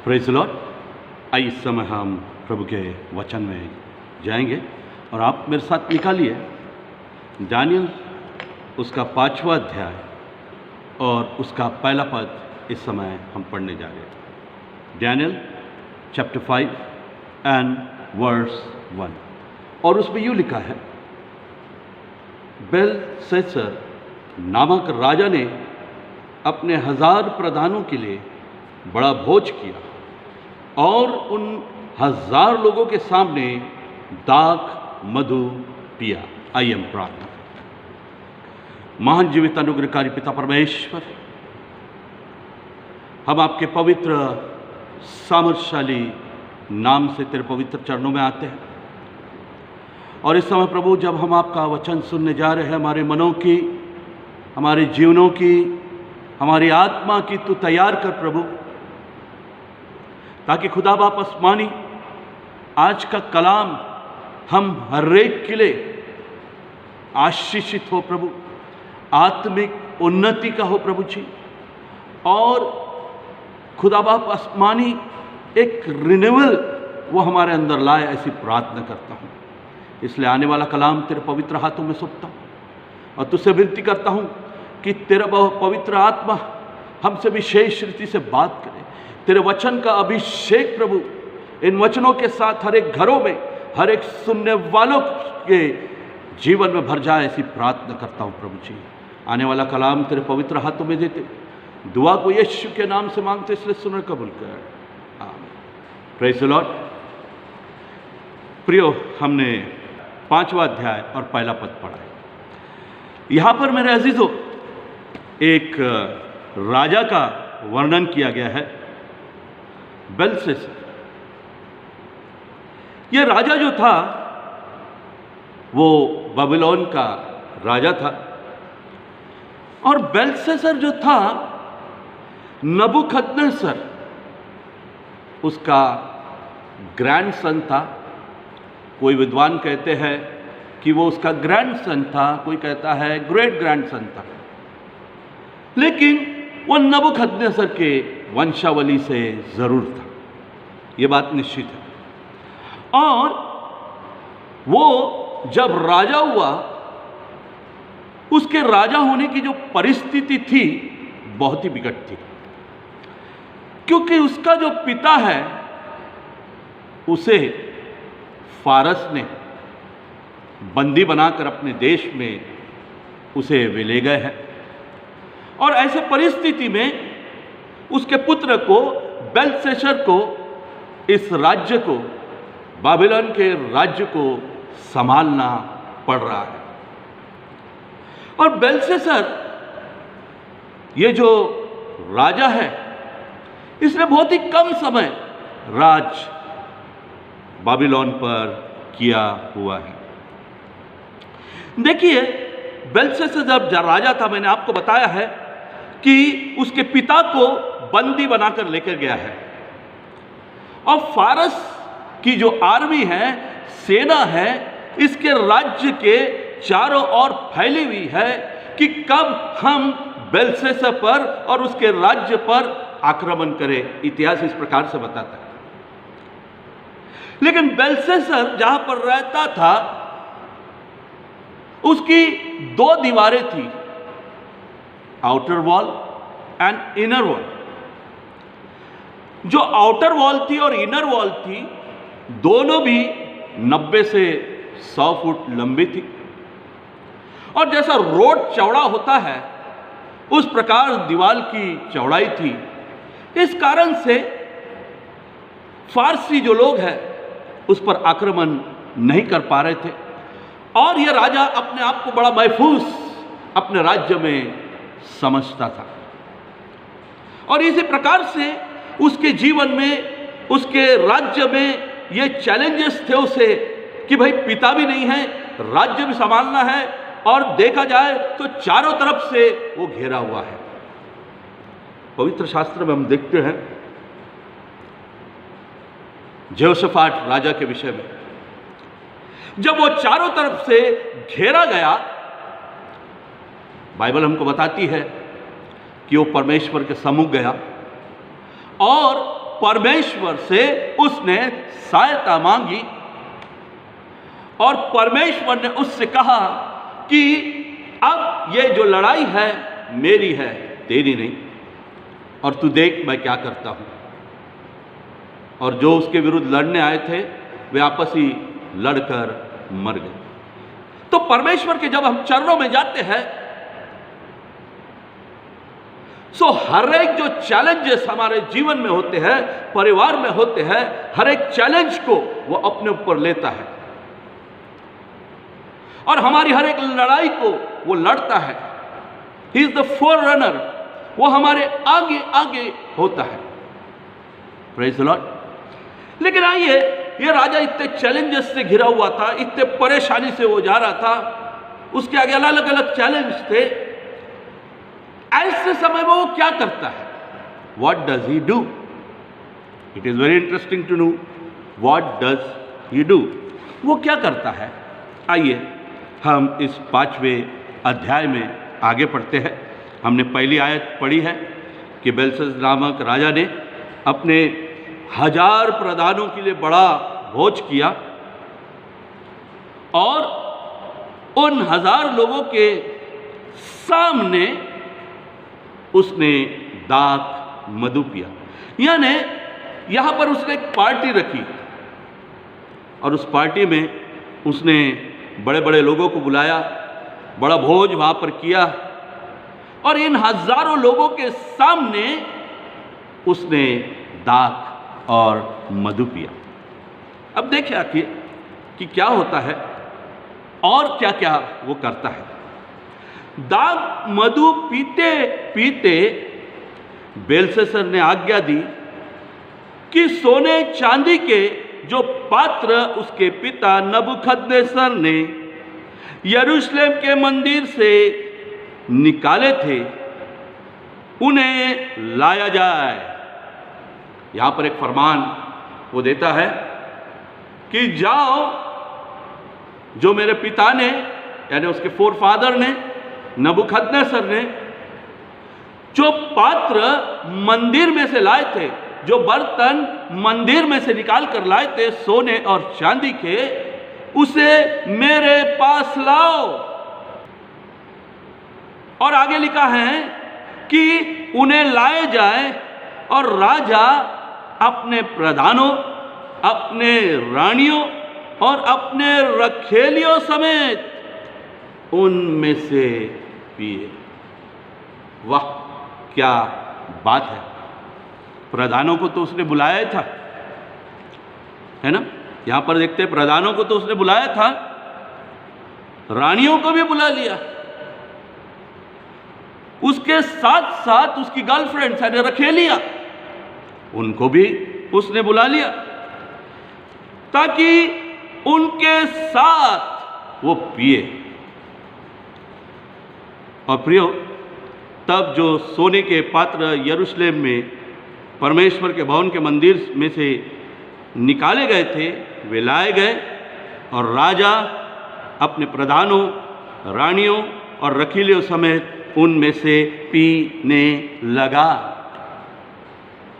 Praise the Lord. आइए इस समय हम प्रभु के वचन में जाएंगे और आप मेरे साथ निकालिए दानियल उसका 5वां अध्याय और उसका पहला पद इस समय हम पढ़ने जा रहे हैं। Daniel chapter 5 and verse 1। और उसमें यूँ लिखा है, बेलशस्सर नामक राजा ने अपने 1000 प्रधानों के लिए बड़ा भोज किया और उन 1000 लोगों के सामने दाख मधु पिया। आइए हम प्रार्थना करें। महान जीवित अनुग्रहकारी पिता परमेश्वर, हम आपके पवित्र सामर्थशाली नाम से तेरे पवित्र चरणों में आते हैं और इस समय प्रभु जब हम आपका वचन सुनने जा रहे हैं, हमारे मनों की, हमारे जीवनों की, हमारी आत्मा की तू तैयार कर प्रभु, ताकि खुदा बाप आसमानी आज का कलाम हम हर एक के लिए आशीषित हो प्रभु, आत्मिक उन्नति का हो प्रभु जी, और खुदा बाप आसमानी एक रिन्यूअल वो हमारे अंदर लाए, ऐसी प्रार्थना करता हूँ। इसलिए आने वाला कलाम तेरे पवित्र हाथों में सौंपता हूँ और तुझसे विनती करता हूँ कि तेरा पवित्र आत्मा हमसे विशेष रीति से बात करे। तेरे वचन का अभिषेक प्रभु इन वचनों के साथ हर एक घरों में, हर एक सुनने वालों के जीवन में भर जाए, ऐसी प्रार्थना करता हूँ प्रभु जी। आने वाला कलाम तेरे पवित्र हाथों में देते, दुआ को यीशु के नाम से मांगते, इसलिए सुनकर कबूल कर। आमीन। Praise the Lord. प्रियो, हमने 5वां अध्याय और पहला पद पढ़ा है। यहाँ पर मेरे अजीजों एक राजा का वर्णन किया गया है, बेलशस्सर। यह राजा जो था वो बाबिलोन का राजा था और बेलशस्सर जो था नबूकदनेस्सर उसका ग्रैंडसन था। कोई विद्वान कहते हैं कि वो उसका ग्रैंडसन था, कोई कहता है ग्रेट ग्रैंडसन था, लेकिन वो नबूकदनेस्सर के वंशावली से जरूर था, ये बात निश्चित है। और वो जब राजा हुआ, उसके राजा होने की जो परिस्थिति थी बहुत ही विकट थी, क्योंकि उसका जो पिता है उसे फारस ने बंदी बनाकर अपने देश में उसे वे ले गए हैं और ऐसे परिस्थिति में उसके पुत्र को, बेलशस्सर को, इस राज्य को, बाबिलोन के राज्य को संभालना पड़ रहा है। और बेलशस्सर ये जो राजा है, इसने बहुत ही कम समय राज बाबिलोन पर किया हुआ है। देखिए, बेलशस्सर जब राजा था, मैंने आपको बताया है कि उसके पिता को बंदी बनाकर लेकर गया है और फारस की जो आर्मी है, सेना है, इसके राज्य के चारों ओर फैली हुई है कि कब हम बेलशस्सर पर और उसके राज्य पर आक्रमण करें। इतिहास इस प्रकार से बताता है। लेकिन बेलशस्सर जहां पर रहता था उसकी 2 दीवारें थी, outer wall and inner wall. जो आउटर वॉल थी और इनर वॉल थी, दोनों भी 90 से 100 फुट लंबी थी और जैसा रोड चौड़ा होता है उस प्रकार दीवार की चौड़ाई थी। इस कारण से फारसी जो लोग हैं उस पर आक्रमण नहीं कर पा रहे थे और यह राजा अपने आप को बड़ा महफूज अपने राज्य में समझता था। और इसी प्रकार से उसके जीवन में, उसके राज्य में ये चैलेंजेस थे उसे कि भाई पिता भी नहीं है, राज्य भी संभालना है और देखा जाए तो चारों तरफ से वो घेरा हुआ है। पवित्र शास्त्र में हम देखते हैं यहोशाफाट राजा के विषय में, जब वो चारों तरफ से घेरा गया, बाइबल हमको बताती है कि वो परमेश्वर के सम्मुख गया और परमेश्वर से उसने सहायता मांगी और परमेश्वर ने उससे कहा कि अब ये जो लड़ाई है मेरी है, तेरी नहीं, और तू देख मैं क्या करता हूं। और जो उसके विरुद्ध लड़ने आए थे वे आपस ही लड़कर मर गए। तो परमेश्वर के जब हम चरणों में जाते हैं, सो हर एक जो चैलेंजेस हमारे जीवन में होते हैं, परिवार में होते हैं, हर एक चैलेंज को वो अपने ऊपर लेता है और हमारी हर एक लड़ाई को वो लड़ता है। ही इज द फोररनर, वो हमारे आगे आगे होता है। Praise the Lord. लेकिन आइए, ये राजा इतने चैलेंजेस से घिरा हुआ था, इतने परेशानी से वो जा रहा था, उसके आगे अलग अलग चैलेंज थे। ऐसे समय में वो क्या करता है? What does he do? It is very interesting to know what does he do. वो क्या करता है? आइए हम इस 5वें अध्याय में आगे पढ़ते हैं। हमने पहली आयत पढ़ी है कि बेलशस्सर नामक राजा ने अपने 1000 प्रधानों के लिए बड़ा भोज किया और उन 1000 लोगों के सामने उसने दाख मधु पिया। यानी यहां पर उसने एक पार्टी रखी और उस पार्टी में उसने बड़े बड़े लोगों को बुलाया, बड़ा भोज वहां पर किया और इन हजारों लोगों के सामने उसने दाख और मधु पिया। अब देखिए आखिर कि क्या होता है और क्या क्या वो करता है। दाख मधु पीते पीते बेलशस्सर ने आज्ञा दी कि सोने चांदी के जो पात्र उसके पिता नबूखदनेस्सर ने यरूशलेम के मंदिर से निकाले थे उन्हें लाया जाए। यहां पर एक फरमान वो देता है कि जाओ, जो मेरे पिता ने यानी उसके फोरफादर ने, नबूखदनेस्सर ने जो पात्र मंदिर में से लाए थे, जो बर्तन मंदिर में से निकाल कर लाए थे सोने और चांदी के, उसे मेरे पास लाओ। और आगे लिखा है कि उन्हें लाए जाए और राजा अपने प्रधानों, अपने रानियों और अपने रखेलियों समेत उनमें से पिए। वाह, क्या बात है। प्रधानों को तो उसने बुलाया था, है ना। यहां पर देखते हैं प्रधानों को तो उसने बुलाया था, रानियों को भी बुला लिया, उसके साथ साथ उसकी गर्लफ्रेंड यानी रखेलियां, उनको भी उसने बुला लिया ताकि उनके साथ वो पिए। और प्रियो, तब जो सोने के पात्र यरूशलेम में परमेश्वर के भवन के मंदिर में से निकाले गए थे, वे लाए गए और राजा अपने प्रधानों, रानियों और रखीलियों समेत उनमें से पीने लगा।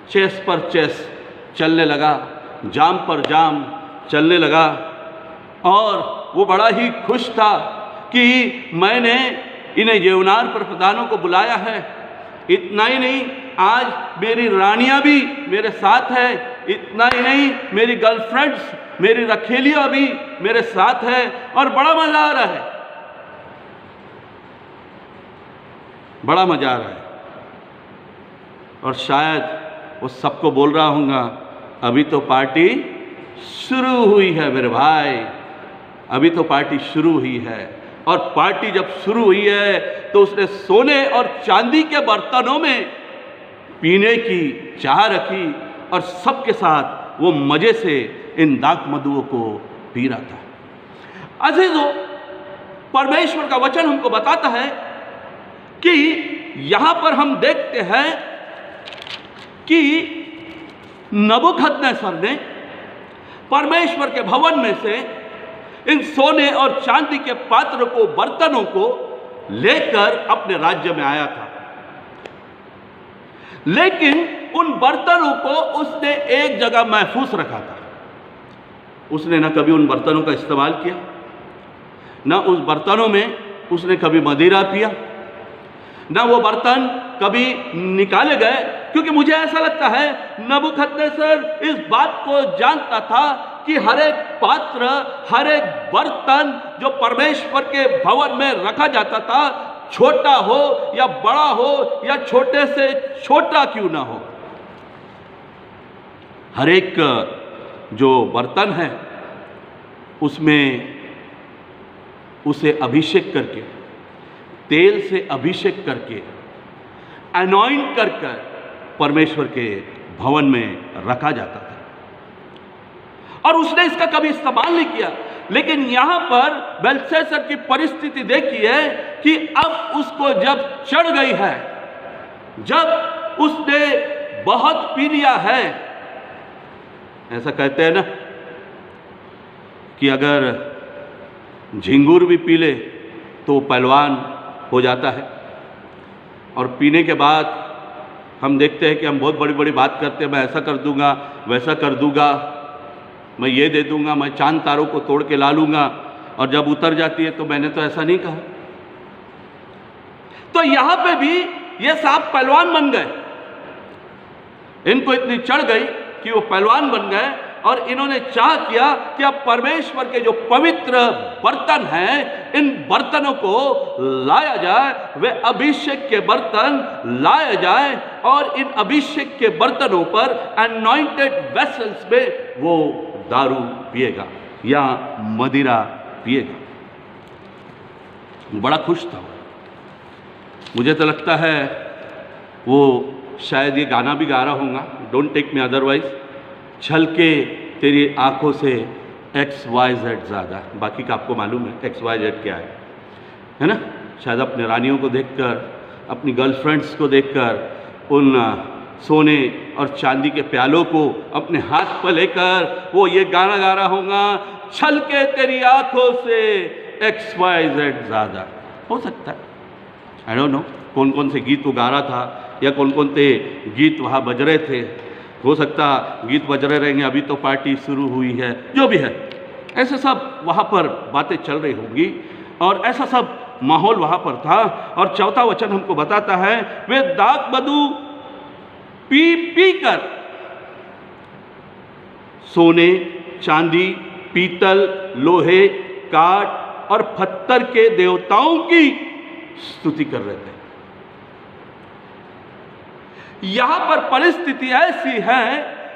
चेस पर चेस चलने लगा, जाम पर जाम चलने लगा और वो बड़ा ही खुश था कि मैंने इन्हें यौनार पर प्रधानों को बुलाया है। इतना ही नहीं, आज मेरी रानियां भी मेरे साथ है। इतना ही नहीं, मेरी गर्लफ्रेंड्स, मेरी रखेलियां भी मेरे साथ है और बड़ा मजा आ रहा है, बड़ा मजा आ रहा है। और शायद वो सबको बोल रहा होगा, अभी तो पार्टी शुरू हुई है मेरे भाई, अभी तो पार्टी शुरू हुई है। और पार्टी जब शुरू हुई है तो उसने सोने और चांदी के बर्तनों में पीने की चाह रखी और सबके साथ वो मजे से इन दाख मधुओं को पी रहा था। अजीजों, परमेश्वर का वचन हमको बताता है कि यहां पर हम देखते हैं कि नबूखदनेस्सर ने परमेश्वर के भवन में से इन सोने और चांदी के पात्र को, बर्तनों को लेकर अपने राज्य में आया था। लेकिन उन बर्तनों को उसने एक जगह महफूज रखा था। उसने न कभी उन बर्तनों का इस्तेमाल किया, न उस बर्तनों में उसने कभी मदिरा पिया, न वो बर्तन कभी निकाले गए, क्योंकि मुझे ऐसा लगता है नबूखदनेस्सर इस बात को जानता था कि हर एक पात्र, हर एक बर्तन जो परमेश्वर के भवन में रखा जाता था, छोटा हो या बड़ा हो या छोटे से छोटा क्यों ना हो, हर एक जो बर्तन है उसमें उसे अभिषेक करके, तेल से अभिषेक करके, अनॉइंट कर कर परमेश्वर के भवन में रखा जाता था, और उसने इसका कभी इस्तेमाल नहीं किया। लेकिन यहां पर बेलशस्सर की परिस्थिति देखिए कि अब उसको जब चढ़ गई है, जब उसने बहुत पी लिया है, ऐसा कहते हैं ना कि अगर झिंगुर भी पी ले तो पहलवान हो जाता है, और पीने के बाद हम देखते हैं कि हम बहुत बड़ी बड़ी बात करते हैं, मैं ऐसा कर दूंगा, वैसा कर दूंगा, मैं ये दे दूंगा, मैं चांद तारों को तोड़ के ला लूंगा, और जब उतर जाती है तो मैंने तो ऐसा नहीं कहा। तो यहां पे भी ये साहब पहलवान बन गए, इनको इतनी चढ़ गई कि वो पहलवान बन गए, और इन्होंने चाह किया कि अब परमेश्वर के जो पवित्र बर्तन हैं, इन बर्तनों को लाया जाए, वे अभिषेक के बर्तन लाए जाए, और इन अभिषेक के बर्तनों पर अनॉइंटेड वेसल्स में वो दारू पिएगा या मदिरा पिएगा। बड़ा खुश था। मुझे तो लगता है वो शायद ये गाना भी गा रहा होगा, डोंट टेक मी अदरवाइज, छलके तेरी आंखों से XYZ ज़्यादा। बाकी का आपको मालूम है XYZ क्या है ना? शायद अपने रानियों को देखकर, अपनी गर्लफ्रेंड्स को देखकर, उन सोने और चांदी के प्यालों को अपने हाथ पर लेकर वो ये गाना गा रहा होगा, छलके तेरी आंखों से XYZ ज़्यादा। हो सकता है, आई डोंट नो कौन कौन से गीत वो गा रहा था या कौन कौन से गीत वहाँ बज रहे थे। हो सकता गीत बज रहे रहेंगे, अभी तो पार्टी शुरू हुई है, जो भी है, ऐसे सब वहाँ पर बातें चल रही होंगी, और ऐसा सब माहौल वहाँ पर था। और चौथा वचन हमको बताता है, वे दाख बदू पी पी कर सोने, चांदी, पीतल, लोहे, काठ और पत्थर के देवताओं की स्तुति कर रहे थे। यहां पर परिस्थिति ऐसी है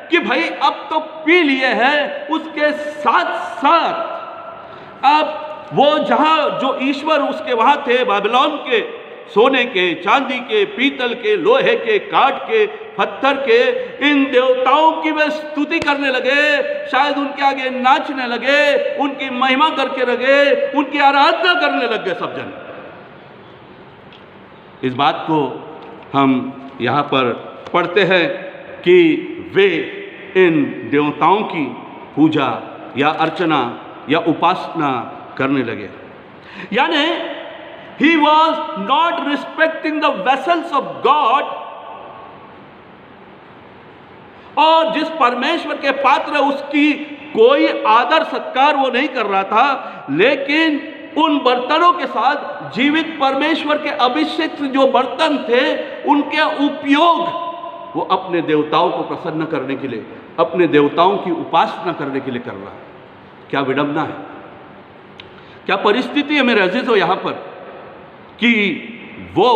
कि भाई अब तो पी लिए हैं, उसके साथ साथ अब वो जहां जो ईश्वर उसके वहां थे, बाबिलोन के, सोने के, चांदी के, पीतल के, लोहे के, काठ के, पत्थर के, इन देवताओं की वे स्तुति करने लगे, शायद उनके आगे नाचने लगे, उनकी महिमा करके लगे, उनकी आराधना करने लग गए सब जन। इस बात को हम यहाँ पर पढ़ते हैं कि वे इन देवताओं की पूजा या अर्चना या उपासना करने लगे। यानी he was not respecting the vessels of God, और जिस परमेश्वर के पात्र उसकी कोई आदर सत्कार वो नहीं कर रहा था, लेकिन उन बर्तनों के साथ जीवित परमेश्वर के अभिषिक्त जो बर्तन थे उनके उपयोग वो अपने देवताओं को प्रसन्न करने के लिए, अपने देवताओं की उपासना करने के लिए कर रहा है। क्या विडंबना है, क्या परिस्थिति है मेरे अजीजों यहाँ पर, कि वो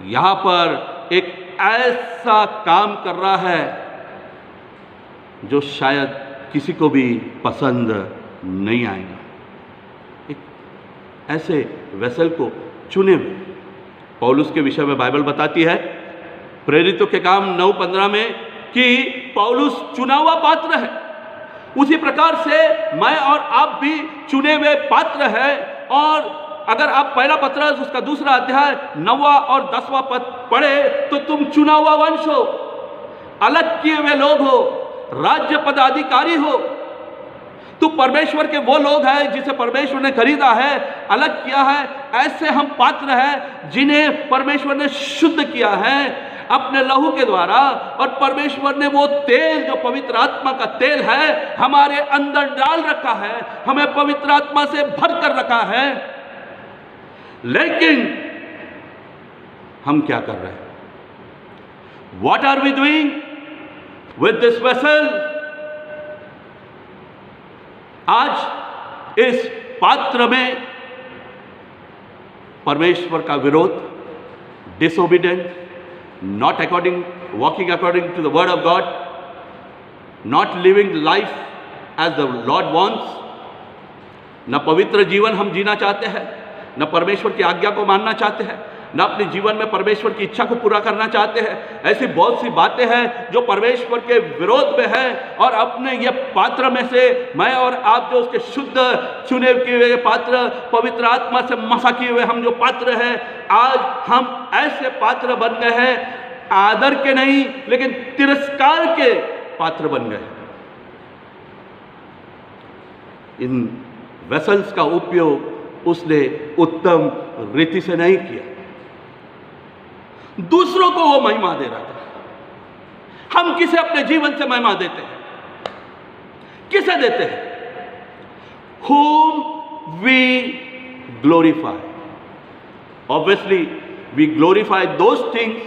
यहाँ पर एक ऐसा काम कर रहा है जो शायद किसी को भी पसंद नहीं आएगा। एक ऐसे वेसल को चुने हुए, पौलुस के विषय में बाइबल बताती है प्रेरितों के काम 9:15 में कि पौलुस चुना हुआ पात्र है। उसी प्रकार से मैं और आप भी चुने हुए पात्र है। और अगर आप पहला पत्रस उसका 2 अध्याय 9वां और 10वां पद पढ़े तो तुम चुना हुआ वंश हो, अलग किए हुए लोग हो, राज्य पदाधिकारी हो। तो परमेश्वर के वो लोग हैं जिसे परमेश्वर ने खरीदा है, अलग किया है। ऐसे हम पात्र हैं जिन्हें परमेश्वर ने शुद्ध किया है। अपने लहू के द्वारा, और परमेश्वर ने वो तेल जो पवित्र आत्मा का तेल है हमारे अंदर डाल रखा है, हमें पवित्र आत्मा से भर कर रखा है। लेकिन हम क्या कर रहे हैं? What are we doing with this vessel? आज इस पात्र में परमेश्वर का विरोध, disobedient, not walking according to the word of God, not living life as the Lord wants, न पवित्र जीवन हम जीना चाहते हैं, न परमेश्वर की आज्ञा को मानना चाहते हैं, न अपने जीवन में परमेश्वर की इच्छा को पूरा करना चाहते हैं। ऐसी बहुत सी बातें हैं जो परमेश्वर के विरोध में है। और अपने ये पात्र में से मैं और आप जो उसके शुद्ध चुने किए हुए पात्र, पवित्र आत्मा से मसा किए हुए हम जो पात्र हैं, आज हम ऐसे पात्र बन गए हैं, आदर के नहीं लेकिन तिरस्कार के पात्र बन गए। इन वेसल्स का उपयोग उसने उत्तम रीति से नहीं किया, दूसरों को वो महिमा दे रहा था। हम किसे अपने जीवन से महिमा देते हैं? किसे देते हैं? Whom we glorify. Obviously, we glorify those things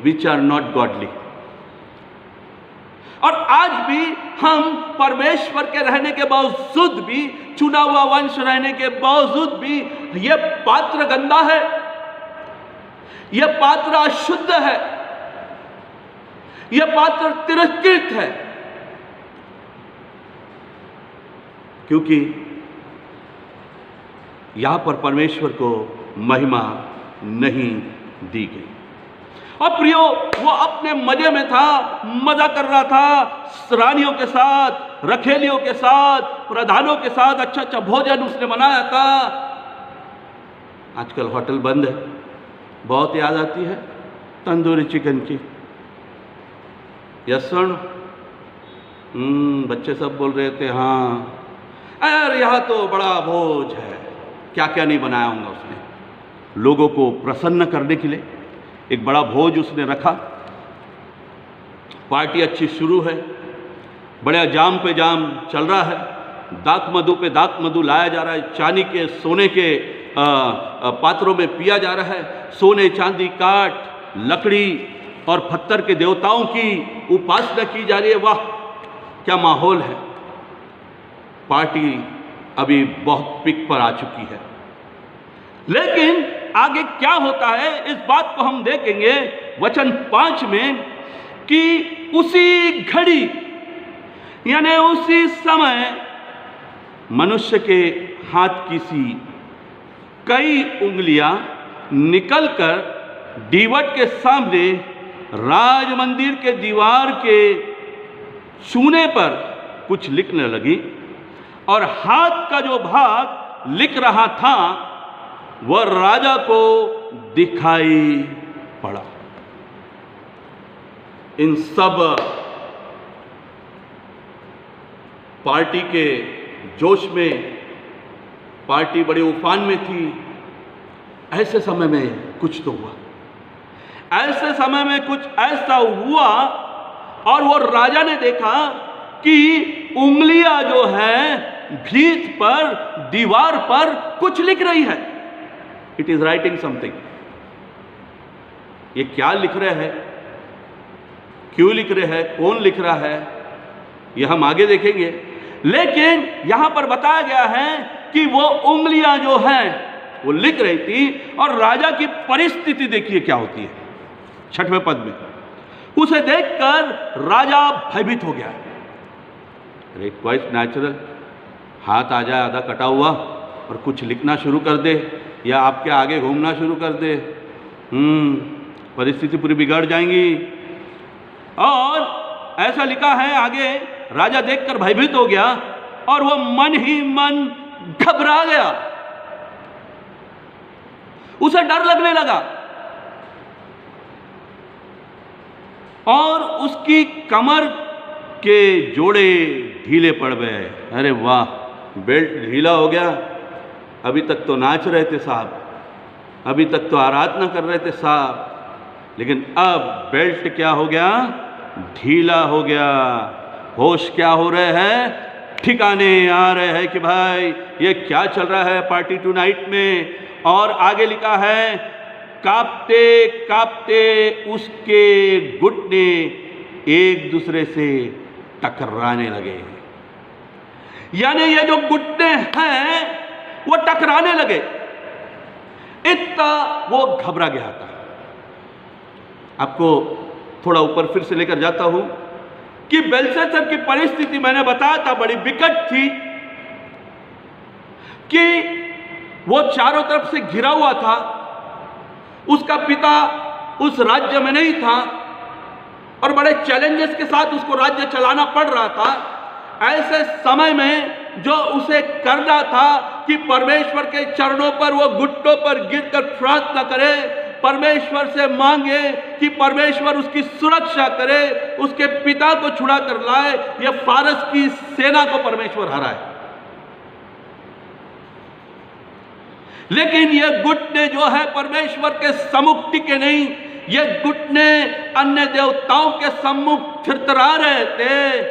which are not godly. और आज भी हम परमेश्वर के रहने के बावजूद भी, चुना हुआ वंश रहने के बावजूद भी, यह पात्र गंदा है, यह पात्र अशुद्ध है, यह पात्र तिरस्कृत है, क्योंकि यहां पर परमेश्वर को महिमा नहीं दी गई। और प्रियो, वो अपने मजे में था, मजा कर रहा था, रानियों के साथ, रखेलियों के साथ, प्रधानों के साथ अच्छा अच्छा भोजन उसने बनाया था। आजकल होटल बंद है, बहुत याद आती है तंदूरी चिकन की। यस सर, बच्चे सब बोल रहे थे हाँ, अरे यहाँ तो बड़ा भोज है, क्या क्या नहीं बनाया होगा उसने। लोगों को प्रसन्न करने के लिए एक बड़ा भोज उसने रखा। पार्टी अच्छी शुरू है, बड़ा जाम पे जाम चल रहा है, दाक मधु पे दाक मधु लाया जा रहा है, चांदी के सोने के पात्रों में पिया जा रहा है, सोने चांदी काठ लकड़ी और पत्थर के देवताओं की उपासना की जा रही है। वाह क्या माहौल है। पार्टी अभी बहुत पिक पर आ चुकी है, लेकिन आगे क्या होता है इस बात को हम देखेंगे वचन 5 में कि उसी घड़ी यानी उसी समय मनुष्य के हाथ की सी कई उंगलियां निकलकर दीवट के सामने राज मंदिर के दीवार के चूने पर कुछ लिखने लगी, और हाथ का जो भाग लिख रहा था वह राजा को दिखाई पड़ा। इन सब पार्टी के जोश में, पार्टी बड़े उफान में थी, ऐसे समय में कुछ तो हुआ, ऐसे समय में कुछ ऐसा हुआ और वो राजा ने देखा कि उंगलियां जो है भीत पर, दीवार पर कुछ लिख रही है। It is writing something. ये क्या लिख रहे हैं, क्यों लिख रहे हैं, कौन लिख रहा है, यह हम आगे देखेंगे। लेकिन यहां पर बताया गया है कि वो उंगलियां जो हैं वो लिख रही थी, और राजा की परिस्थिति देखिए क्या होती है 6वें पद में। उसे देखकर राजा भयभीत हो गया। क्वाइट नेचुरल, हाथ आ जाए आधा कटा हुआ और कुछ लिखना शुरू कर दे या आपके आगे घूमना शुरू कर दे, परिस्थिति पूरी बिगड़ जाएंगी। और ऐसा लिखा है आगे, राजा देखकर भयभीत हो गया और वह मन ही मन घबरा गया, उसे डर लगने लगा और उसकी कमर के जोड़े ढीले पड़ गए। अरे वाह, बेल्ट ढीला हो गया। अभी तक तो नाच रहे थे साहब, अभी तक तो आराधना कर रहे थे साहब, लेकिन अब बेल्ट क्या हो गया, ढीला हो गया। होश क्या हो रहे हैं, ठिकाने आ रहे हैं कि भाई ये क्या चल रहा है पार्टी टू नाइट में। और आगे लिखा है, कांपते कांपते उसके घुटने एक दूसरे से टकराने लगे। यानी ये जो घुटने हैं वो टकराने लगे, इतना वो घबरा गया था। आपको थोड़ा ऊपर फिर से लेकर जाता हूं कि बेलशस्सर की परिस्थिति मैंने बताया था बड़ी विकट थी, कि वो चारों तरफ से घिरा हुआ था, उसका पिता उस राज्य में नहीं था और बड़े चैलेंजेस के साथ उसको राज्य चलाना पड़ रहा था। ऐसे समय में जो उसे करना था कि परमेश्वर के चरणों पर वो घुटनों पर गिरकर प्रार्थना करे, परमेश्वर से मांगे कि परमेश्वर उसकी सुरक्षा करे, उसके पिता को छुड़ा कर लाए, या फारस की सेना को परमेश्वर हराए। लेकिन ये घुटने जो है परमेश्वर के सम्मुख टिके नहीं, ये घुटने अन्य देवताओं के सम्मुख थरथरा रहे थे,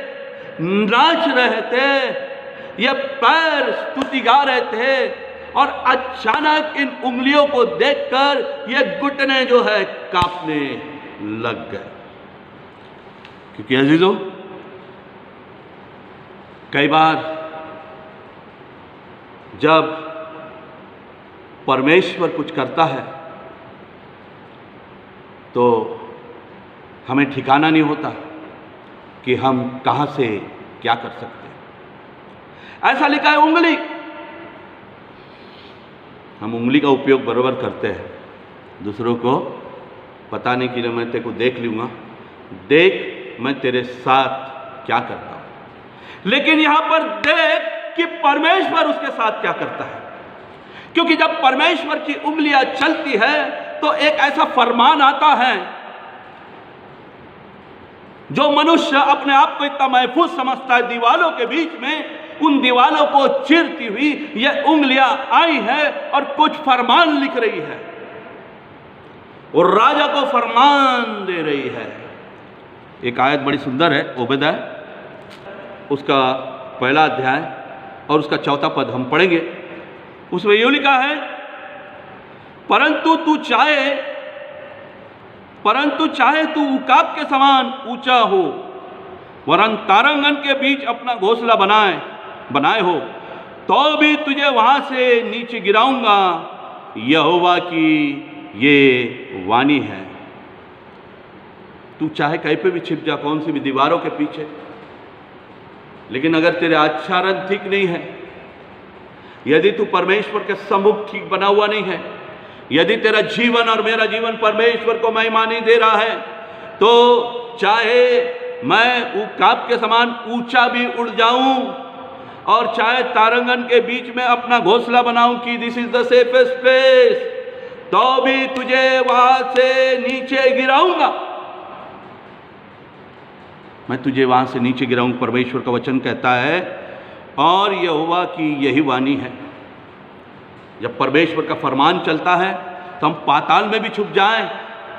नाच रहे थे, ये पैर स्तुति गा रहे थे। और अचानक इन उंगलियों को देखकर ये घुटने जो है कांपने लग गए। क्योंकि अजीजों, कई बार जब परमेश्वर कुछ करता है तो हमें ठिकाना नहीं होता कि हम कहां से क्या कर सकते हैं। ऐसा लिखा है, उंगली, हम उंगली का उपयोग बराबर करते हैं दूसरों को पता नहीं कि मैं तेरे को देख लूंगा, देख मैं तेरे साथ क्या करता हूं। लेकिन यहां पर देख कि परमेश्वर उसके साथ क्या करता है। क्योंकि जब परमेश्वर की उंगलियां चलती है तो एक ऐसा फरमान आता है, जो मनुष्य अपने आप को इतना महफूज समझता है दीवालों के बीच में, उन दीवालों को चीरती हुई ये उंगलियां आई है और कुछ फरमान लिख रही है और राजा को फरमान दे रही है। एक आयत बड़ी सुंदर है, ओबेदिया उसका 1 अध्याय और उसका 4 पद हम पढ़ेंगे। उसमें यूं लिखा है, परंतु चाहे तू उकाब के समान ऊंचा हो, वरन तारांगन के बीच अपना घोंसला बनाए हो, तो भी तुझे वहां से नीचे गिराऊंगा, यहोवा की ये वाणी है। तू चाहे कहीं पे भी छिप जा, कौन सी भी दीवारों के पीछे, लेकिन अगर तेरे आचरण ठीक नहीं है, यदि तू परमेश्वर के सम्मुख ठीक बना हुआ नहीं है, यदि तेरा जीवन और मेरा जीवन परमेश्वर को महिमा नहीं दे रहा है, तो चाहे मैं उकाब के समान ऊंचा भी उड़ जाऊं और चाहे तारांगन के बीच में अपना घोंसला बनाऊं कि this is the safest place, तो भी तुझे वहां से नीचे गिराऊंगा, मैं तुझे वहां से नीचे गिराऊंगा, परमेश्वर का वचन कहता है। और यहोवा की यही वाणी है। जब परमेश्वर का फरमान चलता है तो हम पाताल में भी छुप जाएं,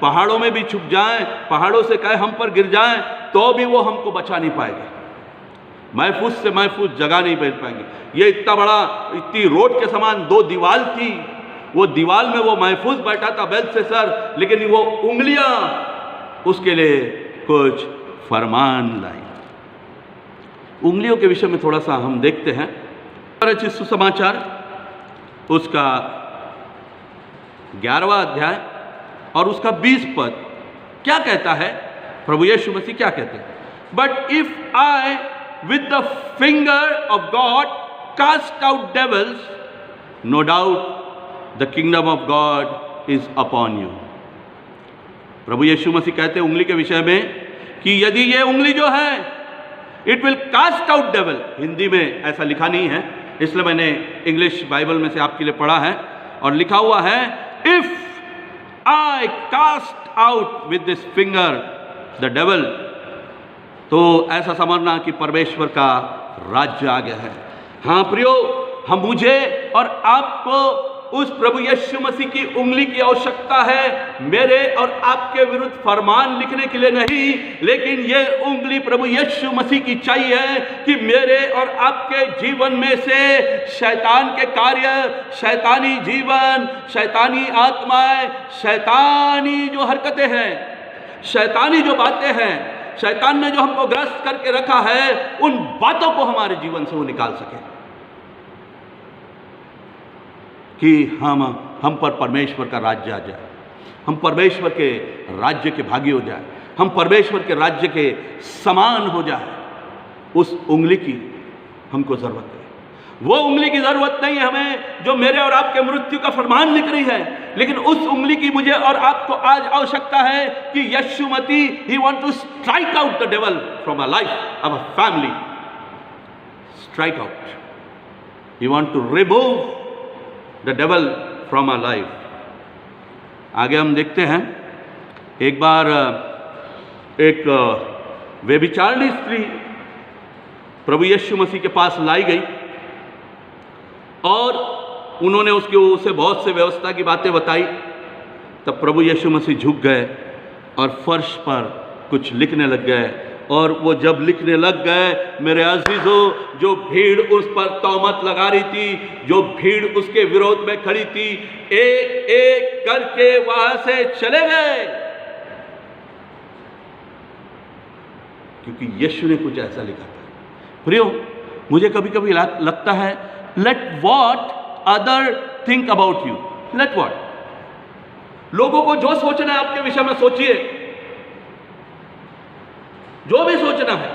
पहाड़ों में भी छुप जाएं, पहाड़ों से कहे हम पर गिर जाएं, तो भी वो हमको बचा नहीं पाएंगे, महफूज से महफूज जगह नहीं बैठ पाएंगे। ये इतना बड़ा, इतनी रोड के समान 2 दीवाल थी, वो दीवाल में वो महफूज बैठा था बेलशस्सर, लेकिन वो उंगलियां उसके लिए कुछ फरमान लाई। उंगलियों के विषय में थोड़ा सा हम देखते हैं। सुसमाचार उसका 11वां अध्याय और उसका 20 पद क्या कहता है, प्रभु यीशु मसीह क्या कहते हैं, but if I with the finger of God cast out devils, no doubt the kingdom of God is upon you. प्रभु यीशु मसीह कहते हैं उंगली के विषय में कि यदि ये उंगली जो है it will cast out devil, Hindi में ऐसा लिखा नहीं है, इसलिए मैंने इंग्लिश बाइबल में से आपके लिए पढ़ा है, और लिखा हुआ है if I cast out with this finger the devil, तो ऐसा समझना कि परमेश्वर का राज्य आ गया है। हाँ प्रियो, हम मुझे और आपको उस प्रभु यीशु मसीह की उंगली की आवश्यकता है, मेरे और आपके विरुद्ध फरमान लिखने के लिए नहीं, लेकिन ये उंगली प्रभु यीशु मसीह की चाहिए कि मेरे और आपके जीवन में से शैतान के कार्य, शैतानी जीवन, शैतानी आत्माएं, शैतानी जो हरकतें हैं, शैतानी जो बातें हैं, शैतान ने जो हमको ग्रस्त करके रखा है, उन बातों को हमारे जीवन से वो निकाल सके, कि हम पर परमेश्वर का राज्य आ जाए, हम परमेश्वर के राज्य के भागी हो जाए, हम परमेश्वर के राज्य के समान हो जाए। उस उंगली की हमको जरूरत है। वो उंगली की जरूरत नहीं है हमें जो मेरे और आपके मृत्यु का फरमान लिख रही है, लेकिन उस उंगली की मुझे और आपको आज आवश्यकता है कि यीशु मसीह he want to strike out the devil from our life, our family, strike out, he want to remove the devil from our life. आगे हम देखते हैं, एक बार एक व्यभिचारिणी स्त्री प्रभु यीशु मसीह के पास लाई गई और उन्होंने उसे बहुत से व्यवस्था की बातें बताई। तब प्रभु यीशु मसीह झुक गए और फर्श पर कुछ लिखने लग गए, और वो जब लिखने लग गए, मेरे अजीजों, जो भीड़ उस पर तौमत लगा रही थी, जो भीड़ उसके विरोध में खड़ी थी, एक एक करके वहां से चले गए, क्योंकि यीशु ने कुछ ऐसा लिखा था। प्रियो, मुझे कभी कभी लगता है, let what other think about you, let what, लोगों को जो सोचना है आपके विषय में सोचिए, जो भी सोचना है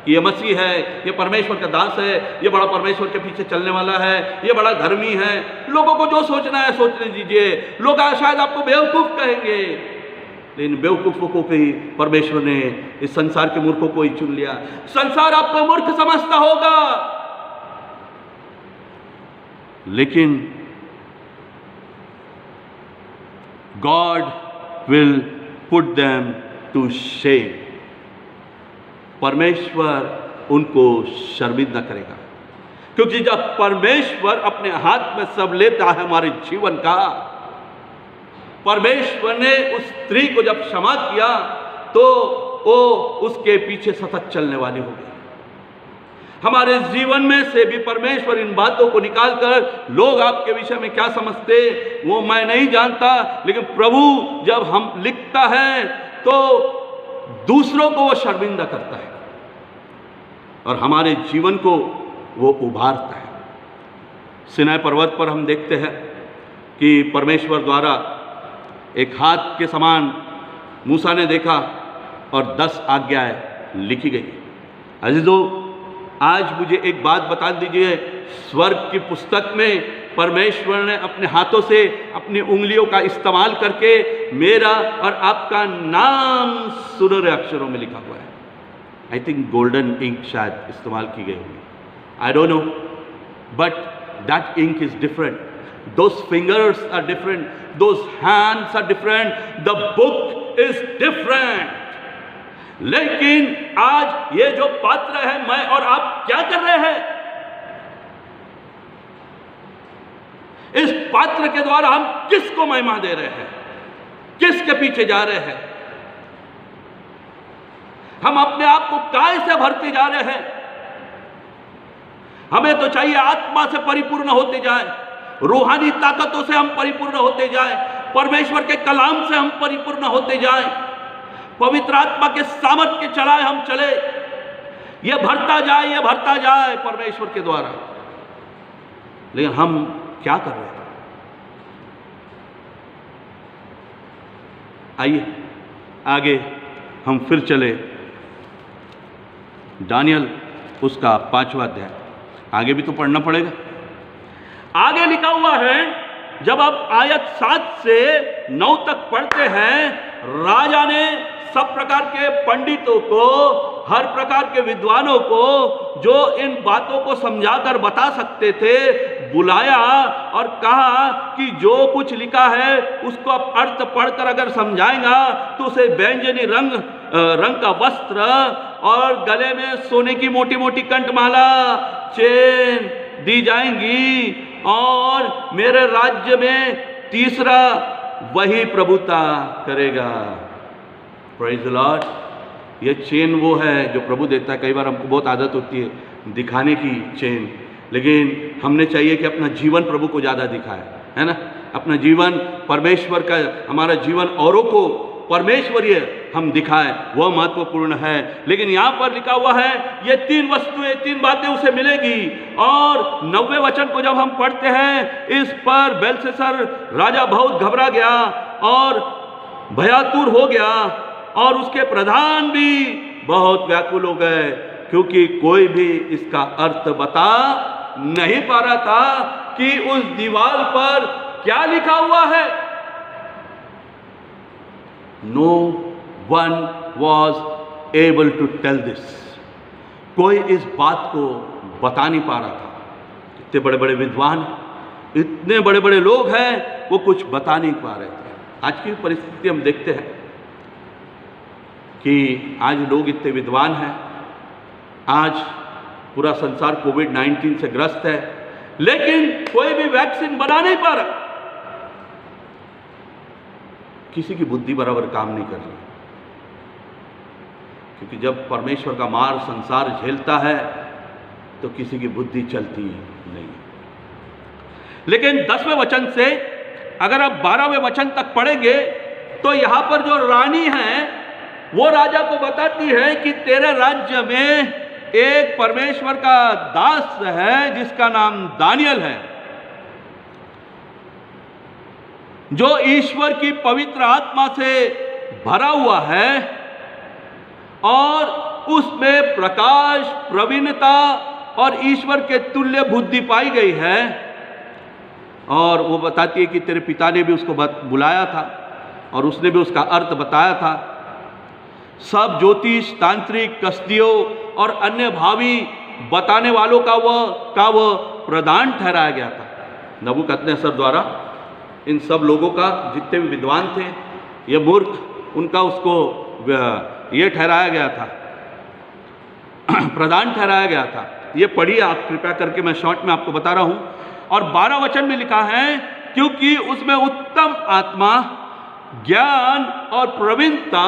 कि ये मसीह है, ये परमेश्वर का दास है, ये बड़ा परमेश्वर के पीछे चलने वाला है, ये बड़ा धर्मी है, लोगों को जो सोचना है सोचने दीजिए। लोग शायद आपको बेवकूफ कहेंगे, लेकिन बेवकूफों को भी परमेश्वर ने, इस संसार के मूर्खों को ही चुन लिया। संसार आपको मूर्ख समझता होगा, लेकिन God will put them to shame, परमेश्वर उनको शर्मिंदा करेगा, क्योंकि जब परमेश्वर अपने हाथ में सब लेता है हमारे जीवन का, परमेश्वर ने उस स्त्री को जब क्षमा किया तो वो उसके पीछे सतत चलने वाली हो गई। हमारे जीवन में से भी परमेश्वर इन बातों को निकालकर, लोग आपके विषय में क्या समझते वो मैं नहीं जानता, लेकिन प्रभु जब हम लिखता है तो दूसरों को वो शर्मिंदा करता है और हमारे जीवन को वो उभारता है। सिनाई पर्वत पर हम देखते हैं कि परमेश्वर द्वारा एक हाथ के समान मूसा ने देखा और 10 आज्ञाएं लिखी गई। अजीजों, आज मुझे एक बात बता दीजिए, स्वर्ग की पुस्तक में परमेश्वर ने अपने हाथों से अपनी उंगलियों का इस्तेमाल करके मेरा और आपका नाम सुनहरे अक्षरों में लिखा हुआ है। आई थिंक गोल्डन इंक शायद इस्तेमाल की गई होगी, I don't know, but that ink is different, those fingers are different, those hands are different, the book is different. लेकिन आज ये जो पात्र है, मैं और आप क्या कर रहे हैं? इस पात्र के द्वारा हम किसको महिमा दे रहे हैं, किसके पीछे जा रहे हैं? हम अपने आप को काय से भरते जा रहे हैं? हमें तो चाहिए आत्मा से परिपूर्ण होते जाए, रूहानी ताकतों से हम परिपूर्ण होते जाए, परमेश्वर के कलाम से हम परिपूर्ण होते जाए, पवित्र आत्मा के सामर्थ के चलाए हम चले, ये भरता जाए, ये भरता जाए परमेश्वर के द्वारा। लेकिन हम क्या कर रहे हैं? आइए आगे हम फिर चले, दानियल उसका 5वां अध्याय, आगे भी तो पढ़ना पड़ेगा। आगे लिखा हुआ है, जब आप आयत 7 से 9 तक पढ़ते हैं, राजा ने सब प्रकार के पंडितों को, हर प्रकार के विद्वानों को, जो इन बातों को समझाकर बता सकते थे, बुलाया और कहा कि जो कुछ लिखा है उसको आप अर्थ पढ़कर अगर समझाएगा तो उसे बैंजनी रंग का वस्त्र और गले में सोने की मोटी मोटी कंठमाला, चेन दी जाएंगी और मेरे राज्य में तीसरा वही प्रभुता करेगा। Praise the Lord. ये चेन वो है जो प्रभु देता है। कई बार हमको बहुत आदत होती है दिखाने की चेन, लेकिन हमने चाहिए कि अपना जीवन प्रभु को ज़्यादा दिखाए, है ना। अपना जीवन परमेश्वर का, हमारा जीवन औरों को परमेश्वरीय हम दिखाएं, वह महत्वपूर्ण है। लेकिन यहाँ पर लिखा हुआ है ये 3 वस्तुएं, 3 बातें उसे मिलेगी। और 9वें वचन को जब हम पढ़ते हैं, इस पर बेलशस्सर राजा बहुत घबरा गया और भयातुर हो गया, और उसके प्रधान भी बहुत व्याकुल हो गए, क्योंकि कोई भी इसका अर्थ बता नहीं पा रहा था कि उस दीवार पर क्या लिखा हुआ है। No one was able to tell this. कोई इस बात को बता नहीं पा रहा था। इतने बड़े बड़े विद्वान, इतने बड़े बड़े लोग हैं, वो कुछ बता नहीं पा रहे थे। आज की परिस्थिति हम देखते हैं कि आज लोग इतने विद्वान हैं, आज पूरा संसार कोविड-19 से ग्रस्त है, लेकिन कोई भी वैक्सीन बना नहीं पा रहा। किसी की बुद्धि बराबर काम नहीं कर रही, क्योंकि जब परमेश्वर का मार संसार झेलता है तो किसी की बुद्धि चलती नहीं। लेकिन 10वें वचन से अगर आप 12वें वचन तक पढ़ेंगे तो यहां पर जो रानी है वो राजा को बताती है कि तेरे राज्य में एक परमेश्वर का दास है जिसका नाम दानियल है, जो ईश्वर की पवित्र आत्मा से भरा हुआ है और उसमें प्रकाश, प्रवीणता और ईश्वर के तुल्य बुद्धि पाई गई है। और वो बताती है कि तेरे पिता ने भी उसको बुलाया था और उसने भी उसका अर्थ बताया था। सब ज्योतिष, तांत्रिक, कसदियों और अन्य भावी बताने वालों का वह प्रधान ठहराया गया था। नबूकदनेस्सर द्वारा इन सब लोगों का, जितने भी विद्वान थे, ये मूर्ख, उनका उसको ये ठहराया गया था, प्रधान ठहराया गया था। ये पढ़िए आप कृपया करके, मैं शॉर्ट में आपको बता रहा हूं। और 12 वचन में लिखा है, क्योंकि उसमें उत्तम आत्मा, ज्ञान और प्रवीणता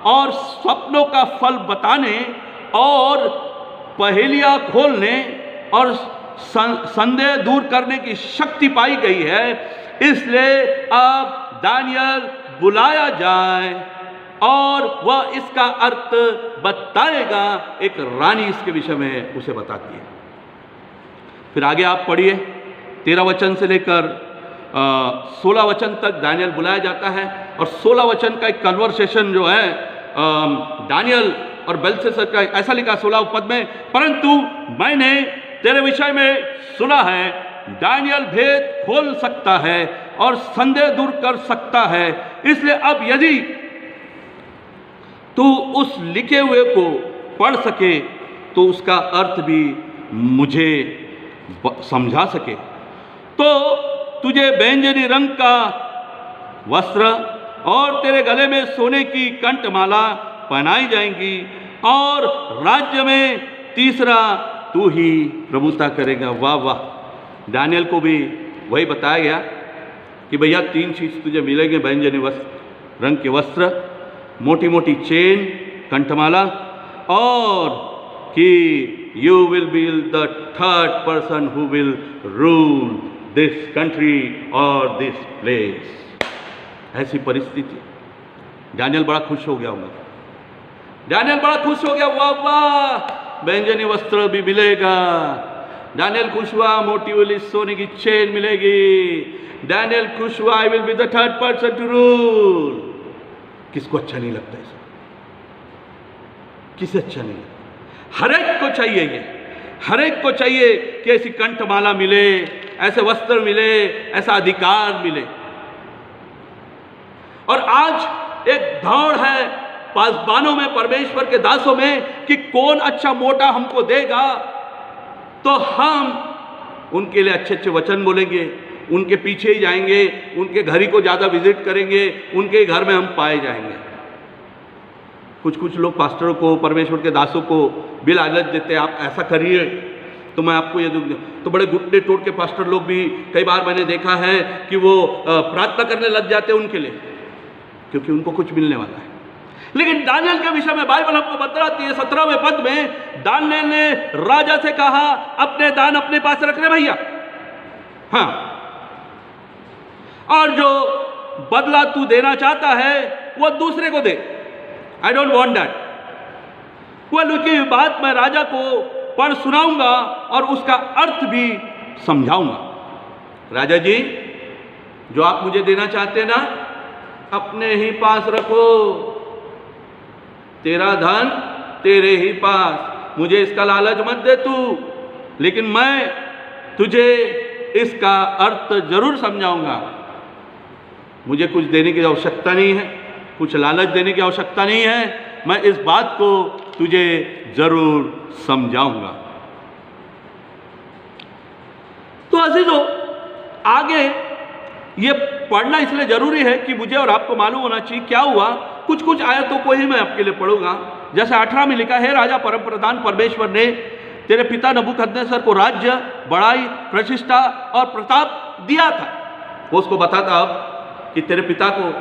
और स्वप्नों का फल बताने और पहेलियां खोलने और संदेह दूर करने की शक्ति पाई गई है। इसलिए अब दानियल बुलाया जाए और वह इसका अर्थ बताएगा। एक रानी इसके विषय में उसे बताती है। फिर आगे आप पढ़िए, 13 वचन से लेकर 16 वचन तक दानियल बुलाया जाता है। और 16 वचन का एक कन्वर्सेशन जो है दानियल और बेलशस्सर का, ऐसा लिखा 16 पद में, परंतु मैंने तेरे विषय में सुना है, दानियल भेद खोल सकता है और संदेह दूर कर सकता है। इसलिए अब यदि तू उस लिखे हुए को पढ़ सके तो उसका अर्थ भी मुझे समझा सके, तो तुझे बैंजनी रंग का वस्त्र और तेरे गले में सोने की कंठमाला पहनाई जाएंगी और राज्य में तीसरा तू ही प्रभुता करेगा। वाह वाह। दानियल को भी वही बताया गया कि भैया 3 चीज तुझे मिलेंगे, बैंजनी वस्त्र, रंग के वस्त्र, मोटी मोटी चेन, कंठमाला, और कि you will be the third person who will rule this country और दिस प्लेस। ऐसी परिस्थिति। दानियल बड़ा खुश हो गया होगा, दानियल बड़ा खुश हो गया। वाह वाह, बैंजनी वस्त्र भी मिलेगा। दानियल खुश हुआ, मोटी वाली सोने की चेन मिलेगी। दानियल खुश हुआ, I will be the third person to rule. किसको अच्छा नहीं लगता ऐसा? किसे अच्छा नहीं लगता? हर एक को चाहिए ये, हर एक को चाहिए कि ऐसी कंठमाला मिले, ऐसे वस्त्र मिले, ऐसा अधिकार मिले। और आज एक दौड़ है पासबानों में, परमेश्वर के दासों में, कि कौन अच्छा मोटा हमको देगा तो हम उनके लिए अच्छे अच्छे वचन बोलेंगे, उनके पीछे ही जाएंगे, उनके घर ही को ज़्यादा विजिट करेंगे, उनके ही घर में हम पाए जाएंगे। कुछ कुछ लोग पास्टरों को, परमेश्वर के दासों को भी लालच देते हैं, आप ऐसा करिए, तो मैं आपको ये दूंगा। तो बड़े घुटने तोड़ के पास्टर लोग भी कई बार मैंने देखा है कि वो प्रार्थना करने लग जाते हैं उनके लिए, क्योंकि उनको कुछ मिलने वाला है। लेकिन दानियल के विषय में बाइबल हमको बतलाती है 17वें पद में, दानियल ने राजा से कहा अपने दान अपने पास रख ले भैया, हाँ, और जो बदला तू देना चाहता है वो दूसरे को दे। I don't want that. वह की बात मैं राजा को पढ़ सुनाऊंगा और उसका अर्थ भी समझाऊंगा। राजा जी, जो आप मुझे देना चाहते हैं ना, अपने ही पास रखो, तेरा धन तेरे ही पास, मुझे इसका लालच मत दे तू, लेकिन मैं तुझे इसका अर्थ जरूर समझाऊंगा। मुझे कुछ देने की आवश्यकता नहीं है, कुछ लालच देने की आवश्यकता नहीं है, मैं इस बात को तुझे जरूर समझाऊंगा। तो अजीजों, आगे ये पढ़ना इसलिए जरूरी है कि मुझे और आपको मालूम होना चाहिए क्या हुआ। कुछ कुछ आयतों को ही मैं आपके लिए पढ़ूंगा। जैसे 18 में लिखा है, राजा परम प्रधान परमेश्वर ने तेरे पिता नबूकदनेस्सर को राज्य, बड़ाई, प्रतिष्ठा और प्रताप दिया था। वो उसको बताता अब कि तेरे पिता को,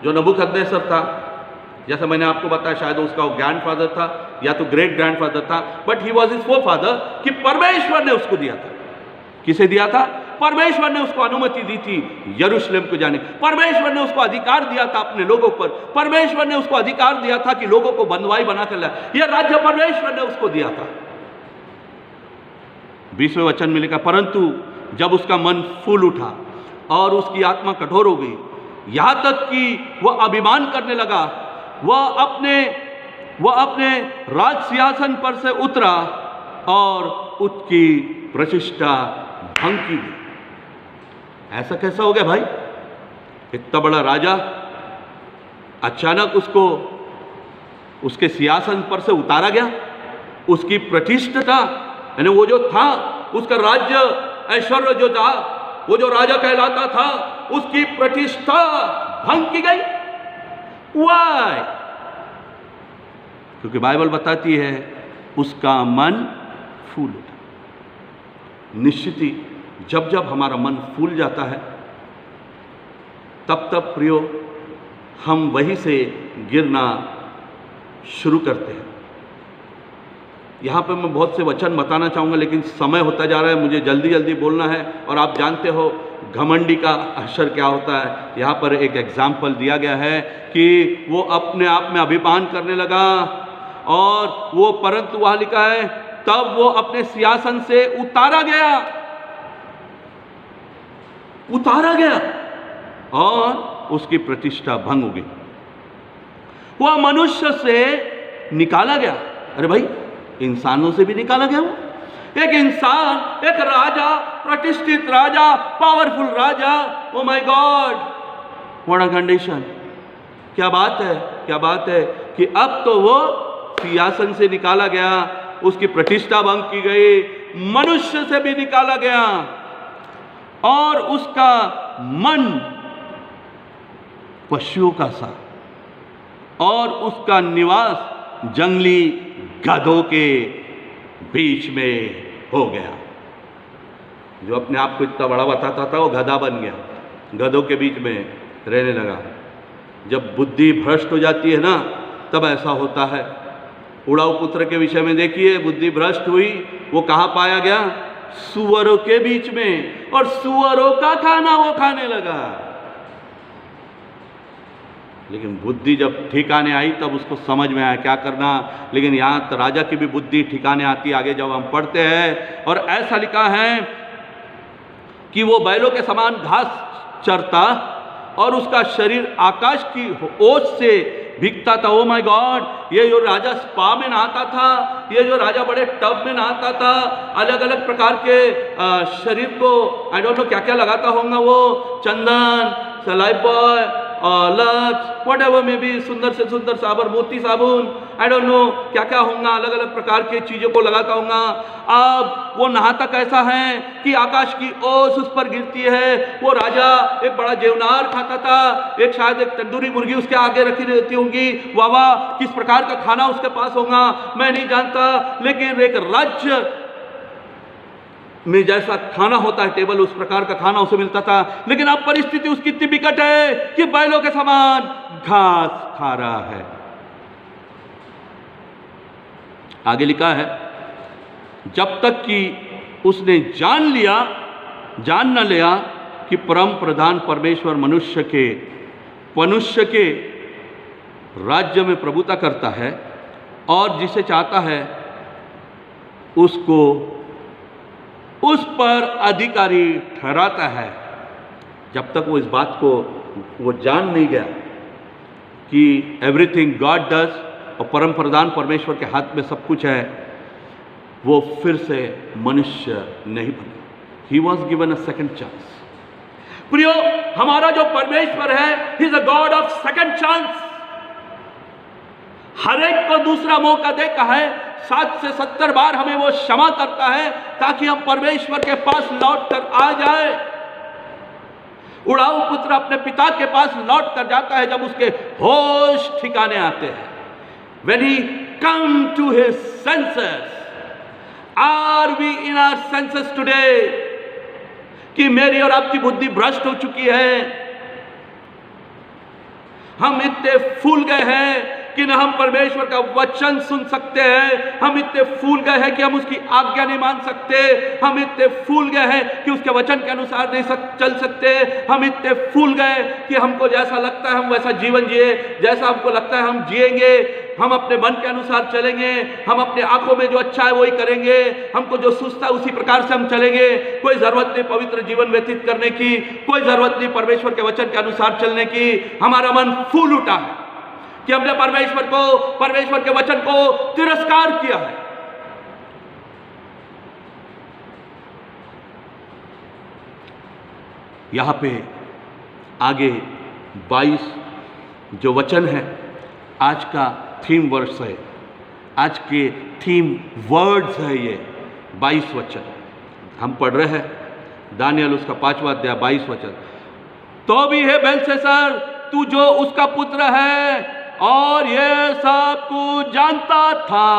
जो नबूकदनेस्सर था, जैसा मैंने आपको बताया, शायद उसका वो ग्रैंडफादर था या तो ग्रेट ग्रैंडफादर था, बट ही वॉज हिज फोरफादर, कि परमेश्वर ने उसको दिया था। किसे दिया था? परमेश्वर ने उसको अनुमति दी थी यरूशलेम को जाने। परमेश्वर ने उसको अधिकार दिया था अपने लोगों पर। परमेश्वर ने उसको अधिकार दिया था कि लोगों को बंधुआई बनाकर लाए। यह राज्य परमेश्वर ने उसको दिया था। 20वें वचन में लिखा, परंतु जब उसका मन फूल उठा और उसकी आत्मा कठोर हो गई, यहां तक कि वह अभिमान करने लगा, वह अपने राज सिंहासन पर से उतरा और उसकी प्रतिष्ठा भंग की गई। ऐसा कैसा हो गया भाई? इतना बड़ा राजा अचानक उसको उसके सिंहासन पर से उतारा गया, उसकी प्रतिष्ठा, यानी वो जो था, उसका राज्य ऐश्वर्य जो था, वो जो राजा कहलाता था, उसकी प्रतिष्ठा भंग की गई। वाई? क्योंकि बाइबल बताती है उसका मन फूल उठा। निश्चित ही जब जब हमारा मन फूल जाता है, तब तब प्रियो हम वहीं से गिरना शुरू करते हैं। यहाँ पे मैं बहुत से वचन बताना चाहूँगा, लेकिन समय होता जा रहा है, मुझे जल्दी जल्दी बोलना है। और आप जानते हो घमंडी का अक्षर क्या होता है। यहाँ पर एक एग्जाम्पल दिया गया है कि वो अपने आप में अभिमान करने लगा, और वो, परंतु वहाँ लिखा है, तब वो अपने सिंहासन से उतारा गया और उसकी प्रतिष्ठा भंग हो गई। वह मनुष्य से निकाला गया। अरे भाई, इंसानों से भी निकाला गया। वो एक इंसान, एक राजा, प्रतिष्ठित राजा, पावरफुल राजा। Oh my God, what a condition! क्या बात है, क्या बात है कि अब तो वो सिंहासन से निकाला गया, उसकी प्रतिष्ठा भंग की गई, मनुष्य से भी निकाला गया, और उसका मन पशुओं का सा, और उसका निवास जंगली गधों के बीच में हो गया। जो अपने आप को इतना बड़ा बताता था, वो गधा बन गया, गधों के बीच में रहने लगा। जब बुद्धि भ्रष्ट हो जाती है ना, तब ऐसा होता है। उड़ाऊ पुत्र के विषय में देखिए, बुद्धि भ्रष्ट हुई, वो कहाँ पाया गया? सुअरों के बीच में, और सुअरों का खाना वो खाने लगा। लेकिन बुद्धि जब ठिकाने आई, तब उसको समझ में आया क्या करना। लेकिन यहाँ तो राजा की भी बुद्धि ठिकाने आती, आगे जब हम पढ़ते हैं, और ऐसा लिखा है कि वो बैलों के समान घास चरता, और उसका शरीर आकाश की ओस से भीगता था। ओ माय गॉड! ये जो राजा स्पा में नहाता था, ये जो राजा बड़े टब में नहाता था, अलग अलग प्रकार के शरीर को आई डोंट नो क्या क्या लगाता होगा वो, चंदन, सलाइबॉय, लक्स, वट एवर में भी, सुंदर से सुंदर साबुन, मोती साबुन, आई डोंट नो क्या क्या होगा, अलग अलग प्रकार के चीज़ों को लगाता होगा। अब वो नहाता कैसा है कि आकाश की ओस उस पर गिरती है। वो राजा एक बड़ा जेवनार खाता था, एक शायद एक तंदूरी मुर्गी उसके आगे रखी रहती होंगी, वाह किस प्रकार का खाना उसके पास होगा मैं नहीं जानता। लेकिन एक राज्य में जैसा खाना होता है टेबल, उस प्रकार का खाना उसे मिलता था, लेकिन अब परिस्थिति उसकी इतनी विकट है कि बैलों के समान घास खा रहा है। आगे लिखा है, जब तक कि उसने जान न लिया कि परम प्रधान परमेश्वर मनुष्य के राज्य में प्रभुता करता है और जिसे चाहता है उसको उस पर अधिकारी ठहराता है। जब तक वो इस बात को वो जान नहीं गया कि एवरीथिंग गॉड डज और परम प्रधान परमेश्वर के हाथ में सब कुछ है, वो फिर से मनुष्य नहीं बना। He was given a second chance. प्रियो, हमारा जो परमेश्वर है, he is a God of second chance. हर एक को दूसरा मौका देता है। 7 से 70 बार हमें वो क्षमा करता है ताकि हम परमेश्वर के पास लौट कर आ जाए। उड़ाऊ पुत्र अपने पिता के पास लौट कर जाता है जब उसके होश ठिकाने आते हैं। When he come to his senses, are we in our senses today? कि मेरी और आपकी बुद्धि भ्रष्ट हो चुकी है। हम इतने फूल गए हैं कि न हम परमेश्वर का वचन सुन सकते हैं। हम इतने फूल गए हैं कि हम उसकी आज्ञा नहीं मान सकते। हम इतने फूल गए हैं कि उसके वचन के अनुसार नहीं चल सकते। हम इतने फूल गए कि हमको जैसा लगता है हम वैसा जीवन जिए, जैसा हमको लगता है हम जिएंगे। हम अपने मन के अनुसार चलेंगे। हम अपने आंखों में जो अच्छा है वही करेंगे। हमको जो सुझता है उसी प्रकार से हम चलेंगे। कोई जरूरत नहीं पवित्र जीवन व्यतीत करने की, कोई जरूरत नहीं परमेश्वर के वचन के अनुसार चलने की। हमारा मन फूल उठा है कि हमने परमेश्वर के वचन को तिरस्कार किया है। यहां पे आगे 22 जो वचन है, आज का थीम वर्स है, आज के थीम वर्ड्स है ये 22 वचन हम पढ़ रहे हैं। दानियल उसका 5वां अध्याय 22 वचन। तो भी है बेलशस्सर, तू जो उसका पुत्र है और ये सब कुछ जानता था,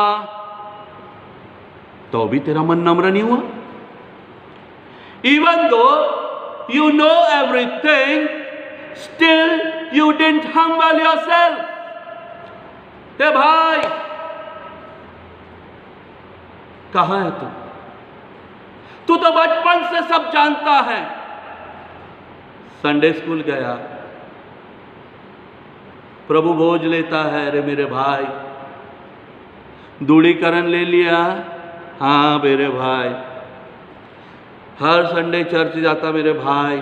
तो भी तेरा मन नम्र नहीं हुआ। Even though you know everything, still you didn't humble yourself. हे भाई, कहां है तू तो बचपन से सब जानता है। संडे स्कूल गया, प्रभु भोज लेता है, रे मेरे भाई। दूढ़ीकरण ले लिया, हाँ मेरे भाई। हर संडे चर्च जाता मेरे भाई,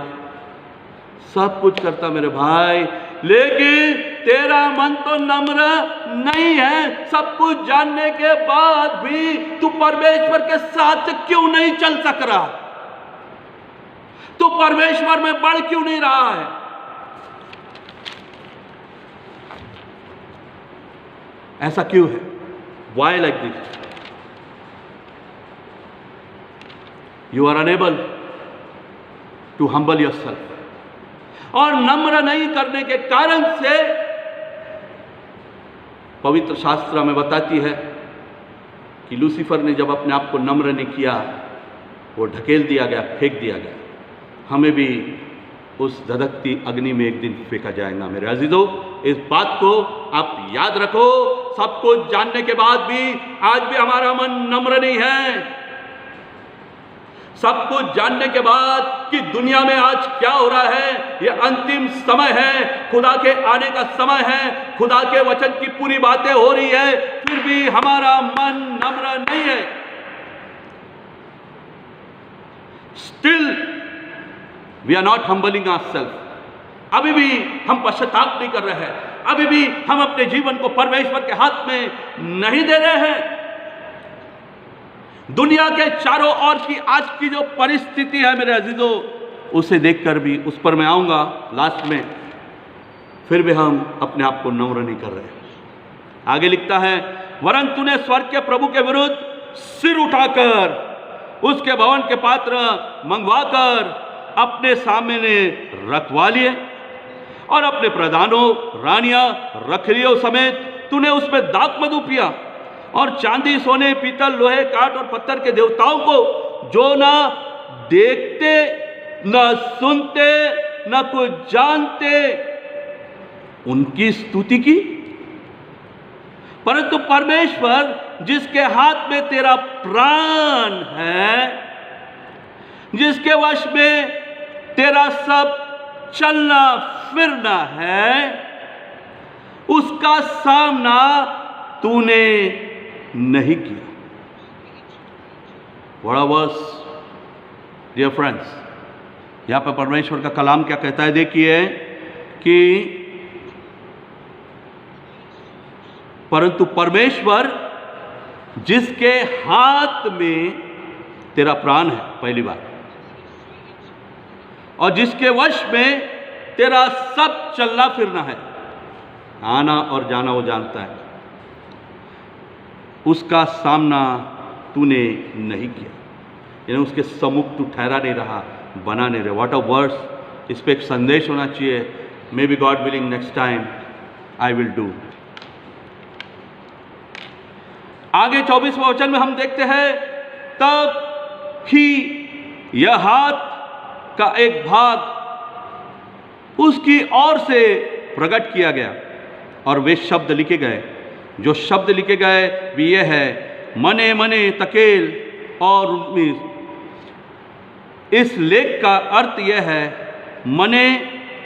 सब कुछ करता मेरे भाई, लेकिन तेरा मन तो नम्र नहीं है। सब कुछ जानने के बाद भी तू परमेश्वर के साथ क्यों नहीं चल सक रहा? तू परमेश्वर में बढ़ क्यों नहीं रहा है? ऐसा क्यों है? Why like this? You are unable to humble yourself. और नम्र नहीं करने के कारण से पवित्र शास्त्र में बताती है कि लूसीफर ने जब अपने आप को नम्र नहीं किया, वो ढकेल दिया गया, फेंक दिया गया। हमें भी उस धधकती अग्नि में एक दिन फेंका जाएगा। मेरे अजीजों, इस बात को आप याद रखो। सब कुछ जानने के बाद भी आज भी हमारा मन नम्र नहीं है। सब कुछ जानने के बाद कि दुनिया में आज क्या हो रहा है, यह अंतिम समय है, खुदा के आने का समय है, खुदा के वचन की पूरी बातें हो रही है, फिर भी हमारा मन नम्र नहीं है। Still we are not humbling ourself. अभी भी हम पश्चाताप नहीं कर रहे हैं। अभी भी हम अपने जीवन को परमेश्वर के हाथ में नहीं दे रहे हैं। दुनिया के चारों ओर की आज की जो परिस्थिति है मेरे अजीजों, उसे देखकर भी, उस पर मैं आऊंगा लास्ट में, फिर भी हम अपने आप को नम्र नहीं कर रहे। आगे लिखता है, वरन तूने स्वर्ग के प्रभु के विरुद्ध सिर उठाकर उसके भवन के पात्र मंगवाकर अपने सामने रखवा लिए और अपने प्रधानों, रानियां, रखरियों समेत तूने उसमें दाख मधु पिया और चांदी, सोने, पीतल, लोहे, काठ और पत्थर के देवताओं को जो ना देखते, न सुनते, न कुछ जानते, उनकी स्तुति की। परंतु परमेश्वर जिसके हाथ में तेरा प्राण है, जिसके वश में तेरा सब चलना फिरना है, उसका सामना तूने नहीं किया। बड़ा वर्स डियर फ्रेंड्स, यहां पर परमेश्वर का कलाम क्या कहता है, देखिए कि परंतु परमेश्वर जिसके हाथ में तेरा प्राण है, पहली बात, और जिसके वश में तेरा सब चलना फिरना है, आना और जाना वो जानता है, उसका सामना तूने नहीं किया, यानी उसके सम्मुख तू ठहरा नहीं रहा, बना नहीं रहा। What a words! इस पे एक संदेश होना चाहिए। May be God willing next time I will do. आगे 24वें वचन में हम देखते हैं, तब ही यह हाथ का एक भाग उसकी ओर से प्रकट किया गया और वे शब्द लिखे गए। जो शब्द लिखे गए वे ये है, मने मने तकेल और उम्मीद। इस लेख का अर्थ यह है, मने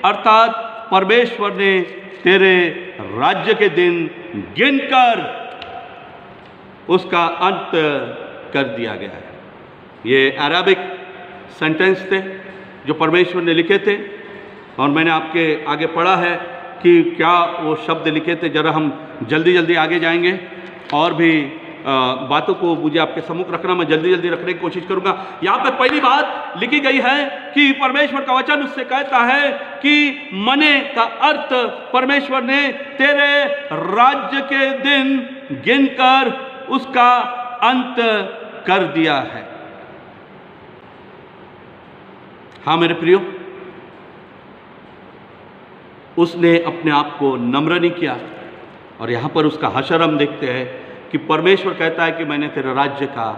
अर्थात परमेश्वर ने तेरे राज्य के दिन गिनकर उसका अंत कर दिया गया है। ये अरबिक सेंटेंस थे जो परमेश्वर ने लिखे थे, और मैंने आपके आगे पढ़ा है कि क्या वो शब्द लिखे थे। जरा हम जल्दी जल्दी आगे जाएंगे, और भी बातों को मुझे आपके सम्मुख रखना, मैं जल्दी जल्दी रखने की कोशिश करूंगा। यहाँ पर पहली बात लिखी गई है कि परमेश्वर का वचन उससे कहता है कि मने का अर्थ परमेश्वर ने तेरे राज्य के दिन गिनकर उसका अंत कर दिया है। हाँ मेरे प्रियो, उसने अपने आप को नम्र नहीं किया, और यहां पर उसका हशर हम देखते हैं कि परमेश्वर कहता है कि मैंने तेरे राज्य का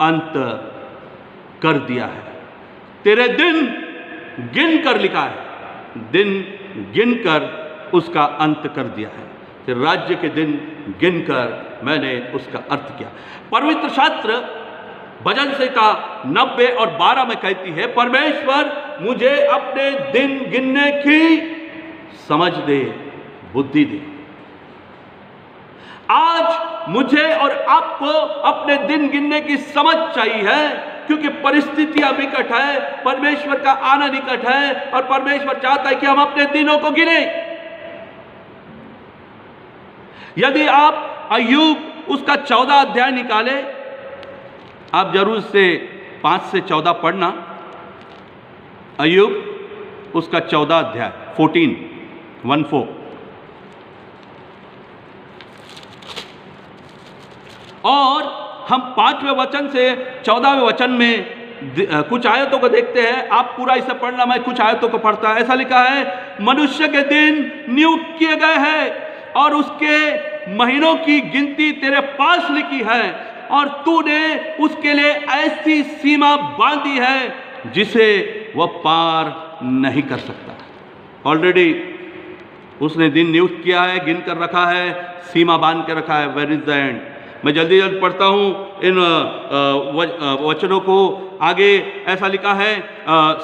अंत कर दिया है। तेरे दिन गिन कर लिखा है, दिन गिनकर उसका अंत कर दिया है। तेरे राज्य के दिन गिनकर मैंने उसका अर्थ किया। पवित्र शास्त्र भजन संहिता 90 और 12 में कहती है, परमेश्वर मुझे अपने दिन गिनने की समझ दे, बुद्धि दे। आज मुझे और आपको अपने दिन गिनने की समझ चाहिए है, क्योंकि परिस्थितियां विकट है, परमेश्वर का आना निकट है, और परमेश्वर चाहता है कि हम अपने दिनों को गिने। यदि आप अय्यूब उसका 14 अध्याय निकाले, आप जरूर से 5 से 14 पढ़ना। अय्यूब उसका 14 अध्याय 14 और हम 5वें वचन से 14वें वचन में कुछ आयतों को देखते हैं। आप पूरा इसे पढ़ना, मैं कुछ आयतों को पढ़ता है। ऐसा लिखा है, मनुष्य के दिन नियुक्त किए गए हैं और उसके महीनों की गिनती तेरे पास लिखी है, और तूने उसके लिए ऐसी सीमा बांधी है जिसे वह पार नहीं कर सकता। ऑलरेडी उसने दिन नियुक्त किया है, गिन कर रखा है, सीमा बांध के रखा है। Where is the end? मैं जल्दी जल्दी पढ़ता हूँ इन वचनों को। आगे ऐसा लिखा है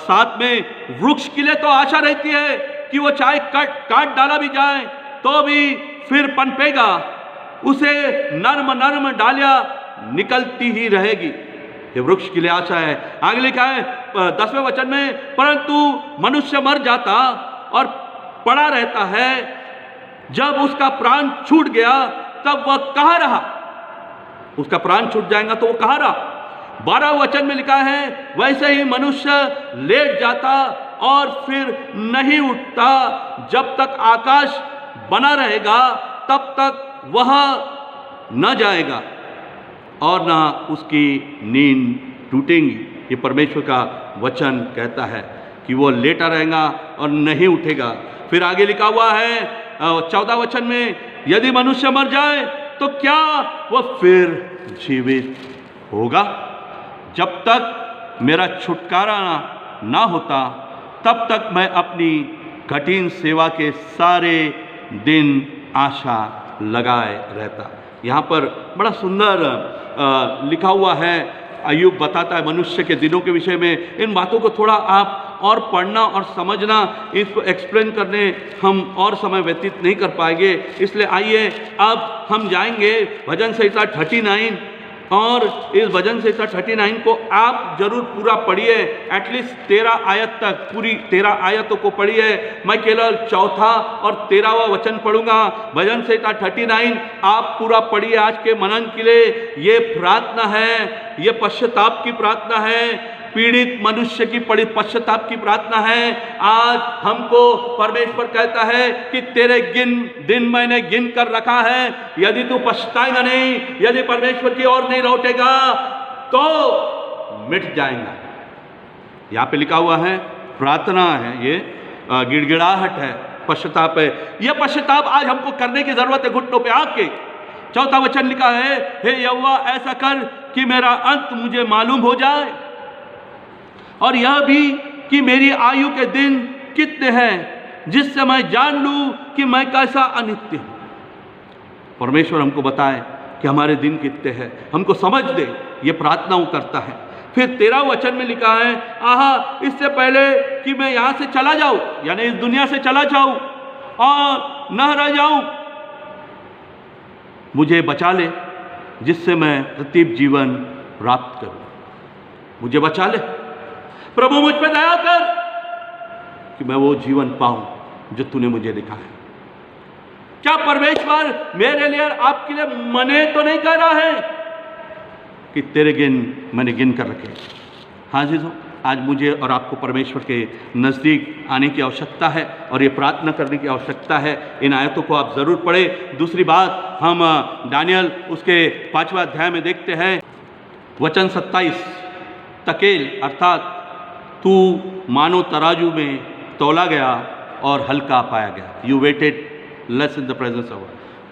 7 में, वृक्ष के लिए तो आशा रहती है कि वो चाहे काट डाला भी जाए तो भी फिर पनपेगा, उसे नर्म नर्म डालियां निकलती ही रहेगी। ये वृक्ष के लिए आशा है। आगे लिखा है 10वें वचन में, परंतु मनुष्य मर जाता और पड़ा रहता है, जब उसका प्राण छूट गया तब वह कहाँ रहा? उसका प्राण छूट जाएगा तो वो कहाँ रहा? 12 वचन में लिखा है, वैसे ही मनुष्य लेट जाता और फिर नहीं उठता, जब तक आकाश बना रहेगा तब तक वह न जाएगा और न उसकी नींद टूटेगी। ये परमेश्वर का वचन कहता है कि वो लेटा रहेगा और नहीं उठेगा। फिर आगे लिखा हुआ है 14 वचन में, यदि मनुष्य मर जाए तो क्या वह फिर जीवित होगा? जब तक मेरा छुटकारा ना होता तब तक मैं अपनी कठिन सेवा के सारे दिन आशा लगाए रहता। यहाँ पर बड़ा सुंदर लिखा हुआ है, अय्यूब बताता है मनुष्य के दिनों के विषय में। इन बातों को थोड़ा आप और पढ़ना और समझना, इसको एक्सप्लेन करने हम और समय व्यतीत नहीं कर पाएंगे, इसलिए आइए अब हम जाएंगे भजन संहिता 39, और इस भजन संहिता 39 को आप जरूर पूरा पढ़िए, एटलीस्ट 13 आयत तक, पूरी 13 आयतों को पढ़िए। मैं केवल चौथा और 13वां वचन पढ़ूंगा। भजन संहिता 39 आप पूरा पढ़िए आज के मनन के लिए। ये प्रार्थना है, ये पश्चाताप की प्रार्थना है, पीड़ित मनुष्य की पश्चाताप की प्रार्थना है। आज हमको परमेश्वर कहता है कि तेरे दिन मैंने गिन कर रखा है, यदि तू पछताएगा नहीं, यदि परमेश्वर की ओर नहीं लौटेगा तो मिट जाएगा। यहाँ पे लिखा हुआ है प्रार्थना है, ये गिड़गिड़ाहट है, पश्चाताप है। यह पश्चाताप आज हमको करने की जरूरत है, घुटनों पे आके। चौथा वचन लिखा है, हे यहोवा ऐसा कर कि मेरा अंत मुझे मालूम हो जाए, और यह भी कि मेरी आयु के दिन कितने हैं, जिससे मैं जान लूं कि मैं कैसा अनित्य हूं। परमेश्वर हमको बताए कि हमारे दिन कितने हैं, हमको समझ दे, ये प्रार्थना वो करता है। फिर 13 वचन में लिखा है, आहा इससे पहले कि मैं यहां से चला जाऊं, यानी इस दुनिया से चला जाऊं और न रह जाऊं, मुझे बचा ले, जिससे मैं प्रतीप जीवन प्राप्त करूं। मुझे बचा ले प्रभु, मुझ पे दया कर कि मैं वो जीवन पाऊं जो तूने मुझे लिखा है। क्या परमेश्वर मेरे लिए और आपके लिए मने तो नहीं कर रहा है कि तेरे मैंने गिन कर रखे। हाँ जी, आज मुझे और आपको परमेश्वर के नज़दीक आने की आवश्यकता है और ये प्रार्थना करने की आवश्यकता है। इन आयतों को आप ज़रूर पढ़ें। दूसरी बात, हम दानियल उसके 5वां अध्याय में देखते हैं, वचन 27, तकेल अर्थात तू मानो तराजू में तौला गया और हल्का पाया गया। You weighted less in the presence of,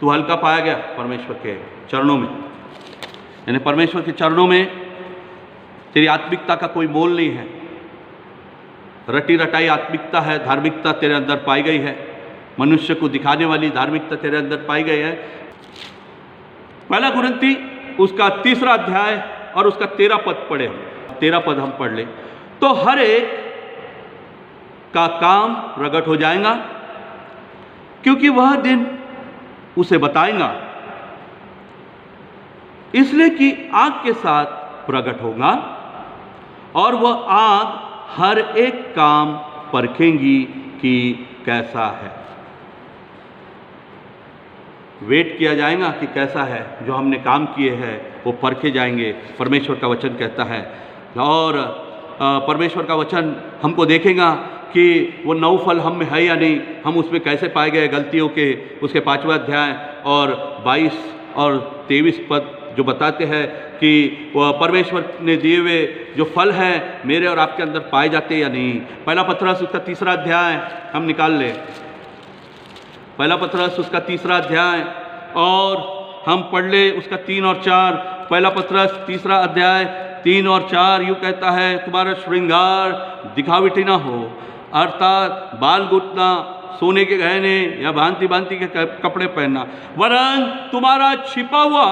तू हल्का पाया गया परमेश्वर के चरणों में, यानी परमेश्वर के चरणों में तेरी आत्मिकता का कोई मोल नहीं है। रटी रटाई आत्मिकता है, धार्मिकता तेरे अंदर पाई गई है, मनुष्य को दिखाने वाली धार्मिकता तेरे अंदर पाई गई है। पहला कुरिन्थी उसका 3रा अध्याय और उसका 13 पद पढ़े, 13 पद हम पढ़ लें तो हर एक का काम प्रकट हो जाएगा, क्योंकि वह दिन उसे बताएगा, इसलिए कि आग के साथ प्रकट होगा और वह आग हर एक काम परखेंगी कि कैसा है। वेट किया जाएगा कि कैसा है, जो हमने काम किए हैं वो परखे जाएंगे, परमेश्वर का वचन कहता है। और परमेश्वर का वचन हमको देखेगा कि वो 9 फल हम में है या नहीं, हम उसमें कैसे पाए गए गलतियों के। उसके 5वां अध्याय और 22 और 23 पद जो बताते हैं कि वह परमेश्वर ने दिए हुए जो फल हैं मेरे और आपके अंदर पाए जाते या नहीं। पहला पत्रस उसका 3रा अध्याय हम निकाल लें, पहला पत्रस उसका 3रा अध्याय और हम पढ़ ले उसका 3 और 4। पहला पत्रस 3रा अध्याय 3 और 4 यूँ कहता है, तुम्हारा श्रृंगार दिखावटी ना हो, अर्थात बाल गुतना, सोने के गहने या भांति भांति के कपड़े पहनना, वरन तुम्हारा छिपा हुआ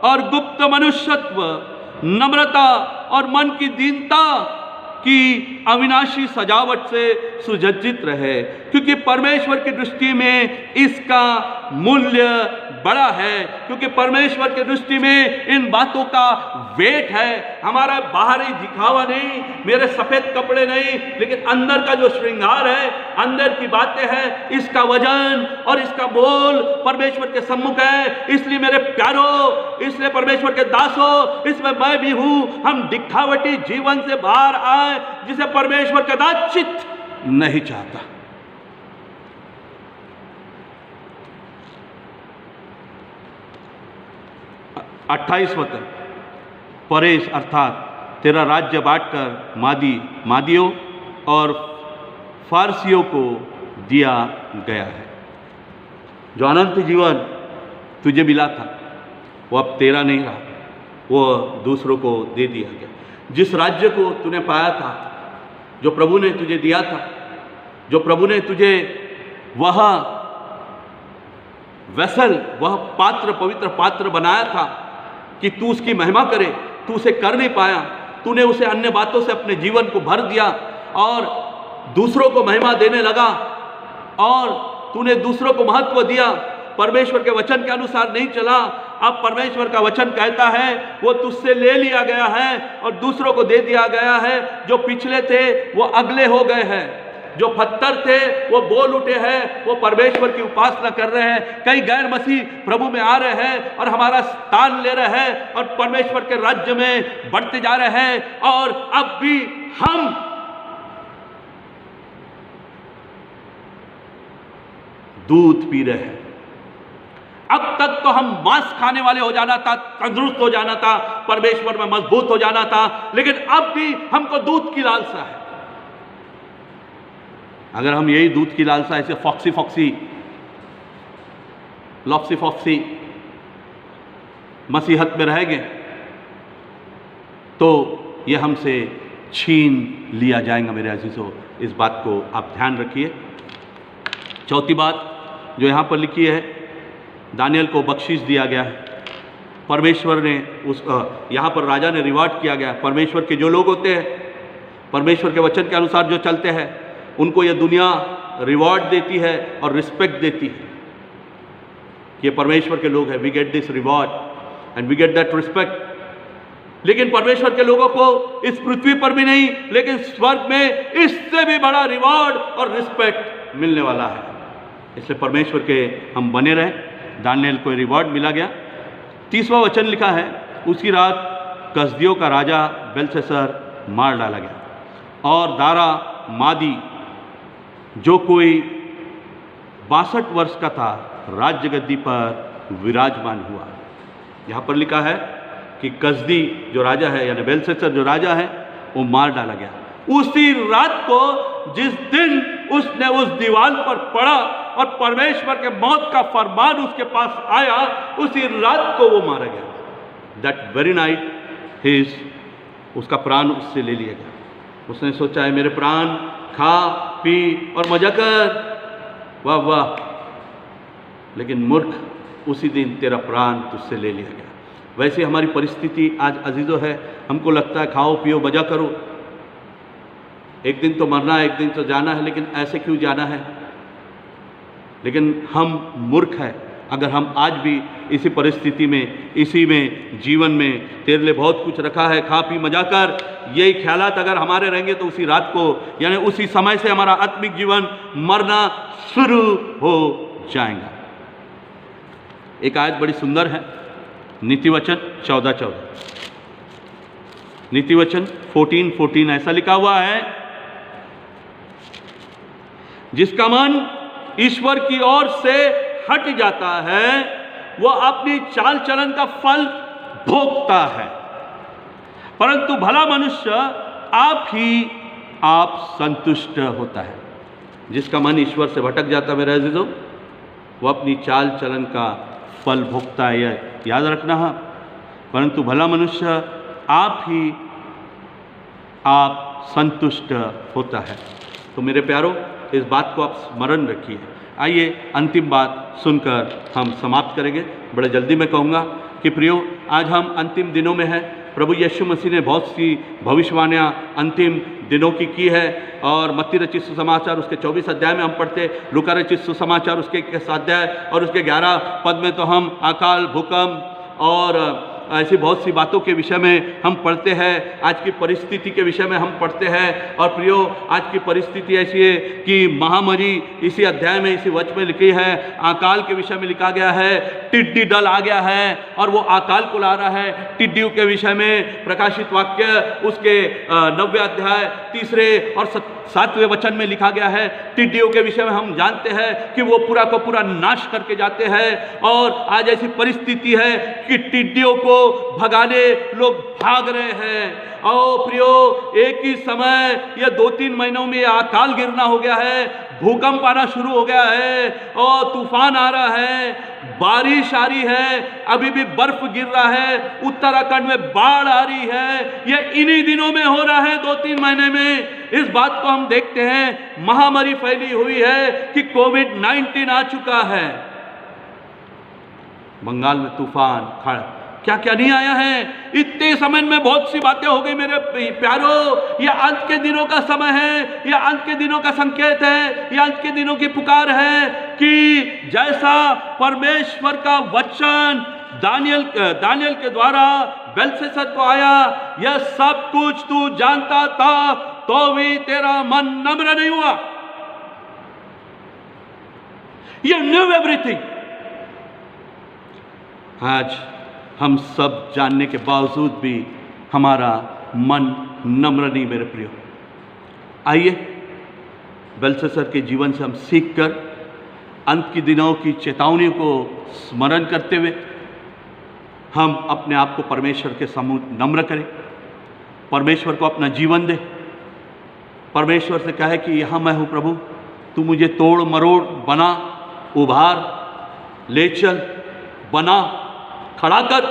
और गुप्त मनुष्यत्व, नम्रता और मन की दीनता की अविनाशी सजावट से सुसज्जित रहे, क्योंकि परमेश्वर की दृष्टि में इसका मूल्य बड़ा है। क्योंकि परमेश्वर की दृष्टि में इन बातों का वेट है, हमारा बाहरी दिखावा नहीं, मेरे सफ़ेद कपड़े नहीं, लेकिन अंदर का जो श्रृंगार है, अंदर की बातें हैं, इसका वजन और इसका मोल परमेश्वर के सम्मुख है। इसलिए मेरे प्यारों, इसलिए परमेश्वर के दासों, इसमें मैं भी हूँ, हम दिखावटी जीवन से बाहर आए जिसे परमेश्वर कदाचित नहीं चाहता। अट्ठाईस वचन, परेश अर्थात तेरा राज्य बांटकर मादियों और फारसियों को दिया गया है। जो अनंत जीवन तुझे मिला था वो अब तेरा नहीं रहा, वो दूसरों को दे दिया गया। जिस राज्य को तूने पाया था, जो प्रभु ने तुझे दिया था, जो प्रभु ने तुझे वह वेसल, वह पात्र, पवित्र पात्र बनाया था कि तू उसकी महिमा करे, तू उसे कर नहीं पाया। तूने उसे अन्य बातों से अपने जीवन को भर दिया और दूसरों को महिमा देने लगा और तूने दूसरों को महत्व दिया, परमेश्वर के वचन के अनुसार नहीं चला। अब परमेश्वर का वचन कहता है वो तुझसे ले लिया गया है और दूसरों को दे दिया गया है। जो पिछले थे वो अगले हो गए हैं, जो पत्थर थे वो बोल उठे हैं, वो परमेश्वर की उपासना कर रहे हैं। कई गैर मसीह प्रभु में आ रहे हैं और हमारा स्थान ले रहे हैं और परमेश्वर के राज्य में बढ़ते जा रहे हैं। और अब भी हम दूध पी रहे हैं। अब तक तो हम मांस खाने वाले हो जाना था, तंदुरुस्त हो जाना था, परमेश्वर में मजबूत हो जाना था, लेकिन अब भी हमको दूध की लालसा है। अगर हम यही दूध की लालसा ऐसे लॉप्सी फॉक्सी मसीहत में रहेंगे तो ये हमसे छीन लिया जाएगा। मेरे अजीजों, इस बात को आप ध्यान रखिए। चौथी बात जो यहाँ पर लिखी है, दानियल को बख्शीश दिया गया है। परमेश्वर ने यहाँ पर राजा ने रिवार्ड किया गया। परमेश्वर के जो लोग होते हैं, परमेश्वर के वचन के अनुसार जो चलते हैं, उनको ये दुनिया रिवार्ड देती है और रिस्पेक्ट देती है। ये परमेश्वर के लोग हैं, we get this reward and we get that respect. लेकिन परमेश्वर के लोगों को इस पृथ्वी पर भी नहीं, लेकिन स्वर्ग में इससे भी बड़ा रिवार्ड और रिस्पेक्ट मिलने वाला है। इसलिए परमेश्वर के हम बने रहें। दानियल को रिवार्ड मिला गया। 30वां वचन लिखा है, उसी रात कसदियों का राजा बेलशस्सर मार डाला गया और दारा मादी जो कोई 62 वर्ष का था राज्य गद्दी पर विराजमान हुआ। यहाँ पर लिखा है कि कसदी जो राजा है, यानी बेलशस्सर जो राजा है, वो मार डाला गया उसी रात को जिस दिन उसने उस दीवार पर पड़ा और परमेश्वर के मौत का फरमान उसके पास आया, उसी रात को वो मारा गया। दैट वेरी नाइट उसका प्राण उससे ले लिया गया। उसने सोचा है मेरे प्राण, खा पी और मजा कर, वाह वाह, लेकिन मूर्ख, उसी दिन तेरा प्राण तुझसे ले लिया गया। वैसे हमारी परिस्थिति आज अजीजों है, हमको लगता है खाओ पियो मजा करो, एक दिन तो मरना है, एक दिन तो जाना है, लेकिन ऐसे क्यों जाना है? लेकिन हम मूर्ख हैं अगर हम आज भी इसी परिस्थिति में, इसी में जीवन में तेरे लिए बहुत कुछ रखा है, खा पी मजा कर, यही ख्यालात अगर हमारे रहेंगे तो उसी रात को, यानी उसी समय से हमारा आत्मिक जीवन मरना शुरू हो जाएगा। एक आयत बड़ी सुंदर है, नीतिवचन 14:14, नीतिवचन 14:14 ऐसा लिखा हुआ है, जिसका मन ईश्वर की ओर से हट जाता है वह अपनी चाल चलन का फल भोगता है, परंतु भला मनुष्य आप संतुष्ट होता है। जिसका मन ईश्वर से भटक जाता है मेरे अजीजों, वह अपनी चाल चलन का फल भोगता है, यह याद रखना है। परंतु भला मनुष्य आप संतुष्ट होता है। तो मेरे प्यारों, इस बात को आप स्मरण रखिए। आइए अंतिम बात सुनकर हम समाप्त करेंगे। बड़े जल्दी मैं कहूँगा कि प्रियो, आज हम अंतिम दिनों में हैं। प्रभु यीशु मसीह ने बहुत सी भविष्यवाणियाँ अंतिम दिनों की है और मत्ती रचित सुसमाचार उसके 24 अध्याय में हम पढ़ते, लूका रचित सुसमाचार उसके 21 अध्याय और उसके 11 पद में तो हम अकाल, भूकंप और ऐसी बहुत सी बातों के विषय में हम पढ़ते हैं। आज की परिस्थिति के विषय में हम पढ़ते हैं। और प्रियो, आज की परिस्थिति ऐसी है कि महामारी इसी अध्याय में, इसी वचन में लिखी है। अकाल के विषय में लिखा गया है, टिड्डी दल आ गया है और वो अकाल को ला रहा है। टिड्डियों के विषय में प्रकाशित वाक्य उसके 90 अध्याय 3 और 7वें वचन में लिखा गया है। टिड्डियों के विषय में हम जानते हैं कि वो पूरा को पूरा नाश करके जाते हैं। और आज ऐसी परिस्थिति है कि टिड्डियों को भगाने लोग भाग रहे हैं। और प्रियो, एक ही समय ये 2-3 महीनों में अकाल गिरना हो गया है, भूकंप आना शुरू हो गया है और तूफान आ रहा है, बारिश आ रही है, अभी भी बर्फ गिर रहा है, उत्तराखंड में बाढ़ आ रही है। ये इन्हीं दिनों में हो रहा है, 2-3 महीने में। इस बात को हम देखते हैं, महामारी फैली हुई है कि कोविड-19 आ चुका है। बंगाल में तूफान, खड़, क्या क्या नहीं आया है। इतने समय में बहुत सी बातें हो गई मेरे प्यारों। ये अंत के दिनों का समय है, ये अंत के दिनों का संकेत है, ये अंत के दिनों की पुकार है कि जैसा परमेश्वर का वचन दानियल के द्वारा बेलशस्सर को आया, यह सब कुछ तू जानता था तो भी तेरा मन नम्र नहीं हुआ। You knew everything। आज हम सब जानने के बावजूद भी हमारा मन नम्र नहीं मेरे प्रियो। आइए बेलशस्सर के जीवन से हम सीखकर अंत की दिनों की चेतावनी को स्मरण करते हुए हम अपने आप को परमेश्वर के सम्मुख नम्र करें, परमेश्वर को अपना जीवन दे, परमेश्वर से कहे कि यहाँ मैं हूँ प्रभु, तू मुझे तोड़ मरोड़, बना, उभार, ले चल, बना, खड़ा कर।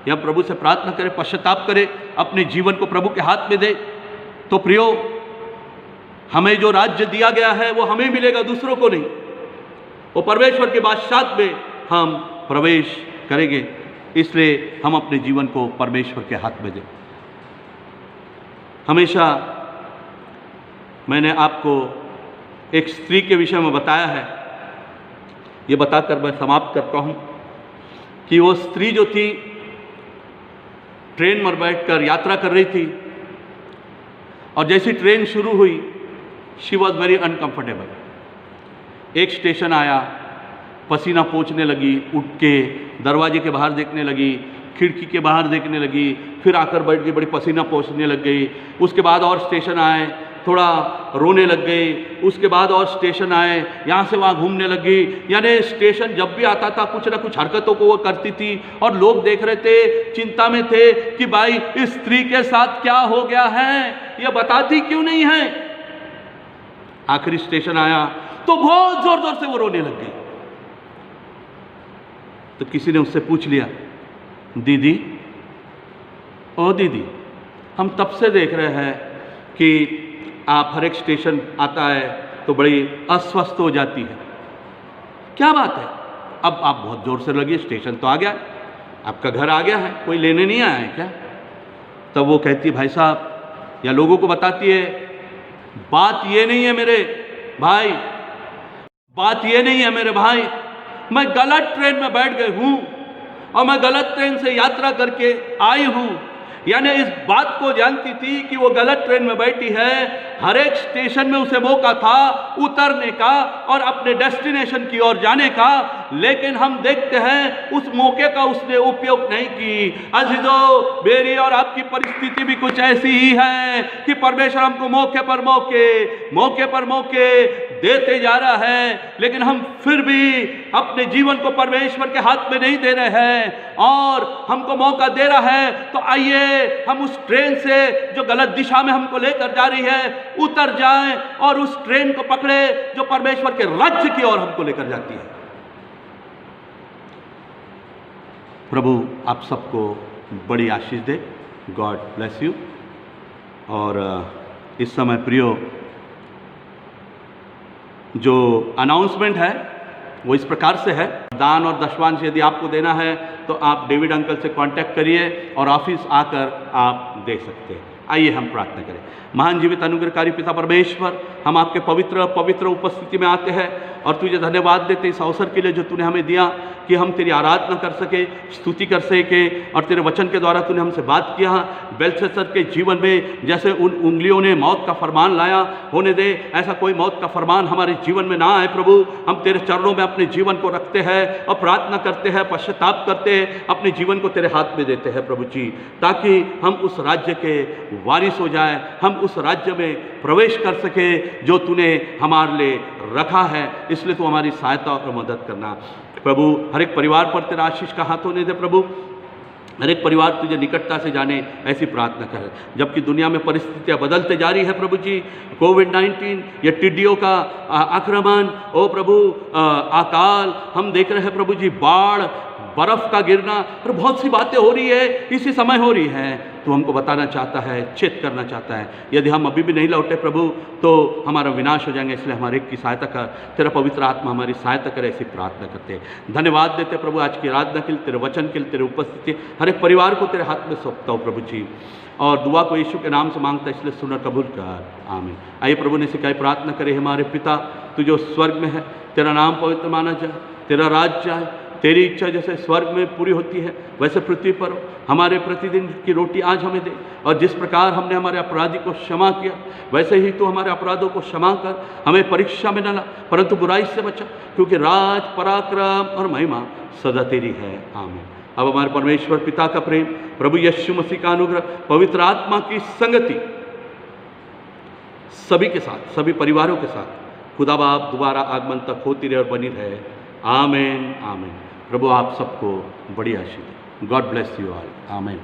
या प्रभु से प्रार्थना करे, पश्चाताप करे, अपने जीवन को प्रभु के हाथ में दे। तो प्रियो, हमें जो राज्य दिया गया है वो हमें मिलेगा, दूसरों को नहीं। वो परमेश्वर के बादशाहत में हम प्रवेश करेंगे, इसलिए हम अपने जीवन को परमेश्वर के हाथ में दें। हमेशा मैंने आपको एक स्त्री के विषय में बताया है, ये बताकर मैं समाप्त करता हूँ कि वो स्त्री जो थी ट्रेन में बैठकर यात्रा कर रही थी और जैसी ट्रेन शुरू हुई, शी वॉज वेरी अनकंफर्टेबल। एक स्टेशन आया, पसीना पोंछने लगी, उठ के दरवाजे के बाहर देखने लगी, खिड़की के बाहर देखने लगी, फिर आकर बैठ गई, बड़ी पसीना पोंछने लग गई। उसके बाद और स्टेशन आए, थोड़ा रोने लग गई। उसके बाद और स्टेशन आए, यहाँ से वहाँ घूमने लग गई। यानी स्टेशन जब भी आता था कुछ ना कुछ हरकतों को वो करती थी और लोग देख रहे थे, चिंता में थे कि भाई इस स्त्री के साथ क्या हो गया है, ये बताती क्यों नहीं है। आखिरी स्टेशन आया तो बहुत जोर जोर से वो रोने लग गई। तो किसी ने उससे पूछ लिया, दीदी, ओ दीदी, हम तब से देख रहे हैं कि आप हर एक स्टेशन आता है तो बड़ी अस्वस्थ हो जाती है, क्या बात है? अब आप बहुत जोर से लगी, स्टेशन तो आ गया, आपका घर आ गया है, कोई लेने नहीं आया है क्या? तब वो कहती, भाई साहब, या लोगों को बताती है, बात ये नहीं है मेरे भाई, बात ये नहीं है मेरे भाई, मैं गलत ट्रेन में बैठ गई हूँ और मैं गलत ट्रेन से यात्रा करके आई हूँ। यानी इस बात को जानती थी कि वो गलत ट्रेन में बैठी है। हर एक स्टेशन में उसे मौका था उतरने का और अपने डेस्टिनेशन की ओर जाने का, लेकिन हम देखते हैं उस मौके का उसने उपयोग नहीं की। अजीजों, मेरी और आपकी परिस्थिति भी कुछ ऐसी ही है कि परमेश्वर हमको मौके पर मौके देते जा रहा है, लेकिन हम फिर भी अपने जीवन को परमेश्वर के हाथ में नहीं दे रहे हैं और हमको मौका दे रहा है। तो आइए हम उस ट्रेन से जो गलत दिशा में हमको लेकर जा रही है उतर जाएं और उस ट्रेन को पकड़े जो परमेश्वर के राज्य की ओर हमको लेकर जाती है। प्रभु आप सबको बड़ी आशीष दे। God bless you. और इस समय प्रियो, जो अनाउंसमेंट है वो इस प्रकार से है, दान और दशवांश यदि आपको देना है तो आप डेविड अंकल से कांटेक्ट करिए और ऑफिस आकर आप दे सकते हैं। आइए हम प्रार्थना करें। महान जीवित अनुग्रहकारी पिता परमेश्वर, हम आपके पवित्र उपस्थिति में आते हैं और तुझे धन्यवाद देते इस अवसर के लिए जो तूने हमें दिया कि हम तेरी आराधना कर सके, स्तुति कर सके और तेरे वचन के द्वारा तूने हमसे बात किया। बेलशस्सर के जीवन में जैसे उन उंगलियों ने मौत का फरमान लाया, होने दे ऐसा कोई मौत का फरमान हमारे जीवन में ना आए। प्रभु, हम तेरे चरणों में अपने जीवन को रखते हैं और प्रार्थना करते हैं, पश्चाताप करते हैं, अपने जीवन को तेरे हाथ में देते हैं प्रभु जी, ताकि हम उस राज्य के वारिस हो जाए, हम उस राज्य में प्रवेश कर सके जो तूने हमारे लिए रखा है। इसलिए तू हमारी सहायता और मदद करना प्रभु। हर एक परिवार पर तेरा आशीष का हाथ होने दे प्रभु। हर एक परिवार तुझे निकटता से जाने ऐसी प्रार्थना कर। जबकि दुनिया में परिस्थितियां बदलते जा रही है प्रभु जी, कोविड-19, ये टिड्डियों का आक्रमण, ओ प्रभु अकाल हम देख रहे हैं प्रभु जी, बाढ़, बर्फ का गिरना और बहुत सी बातें हो रही है, इसी समय हो रही है। तो हमको बताना चाहता है, चेत करना चाहता है, यदि हम अभी भी नहीं लौटे प्रभु तो हमारा विनाश हो जाएंगे। इसलिए हमारे एक की सहायता कर, तेरा पवित्र आत्मा हमारी सहायता करे, ऐसी प्रार्थना करते हैं। धन्यवाद देते प्रभु आज की आराधना के लिए, तेरे वचन के लिए, तेरे उपस्थिति, हर एक परिवार को तेरे हाथ में सौंपता हूँ प्रभु जी, और दुआ को यीशु के नाम से मांगता है, इसलिए सुनर कबूल कर, आमीन। आइए प्रभु ने सिखाई प्रार्थना करे। हमारे पिता तू जो स्वर्ग में है, तेरा नाम पवित्र माना जाए, तेरा राज्य आए, तेरी इच्छा जैसे स्वर्ग में पूरी होती है वैसे पृथ्वी पर हो। हमारे प्रतिदिन की रोटी आज हमें दे, और जिस प्रकार हमने हमारे अपराधी को क्षमा किया वैसे ही तू हमारे अपराधों को क्षमा कर। हमें परीक्षा में न ला परंतु बुराई से बचा, क्योंकि राज, पराक्रम और महिमा सदा तेरी है, आमीन। अब हमारे परमेश्वर पिता का प्रेम, प्रभु यीशु मसीह का अनुग्रह, पवित्र आत्मा की संगति सभी के साथ, सभी परिवारों के साथ खुदा बाप दोबारा आगमन तक होती रहे और बनी रहे, आमीन, आमीन। प्रभु आप सबको बड़ी आशीष दे। गॉड ब्लेस यू ऑल, आमीन।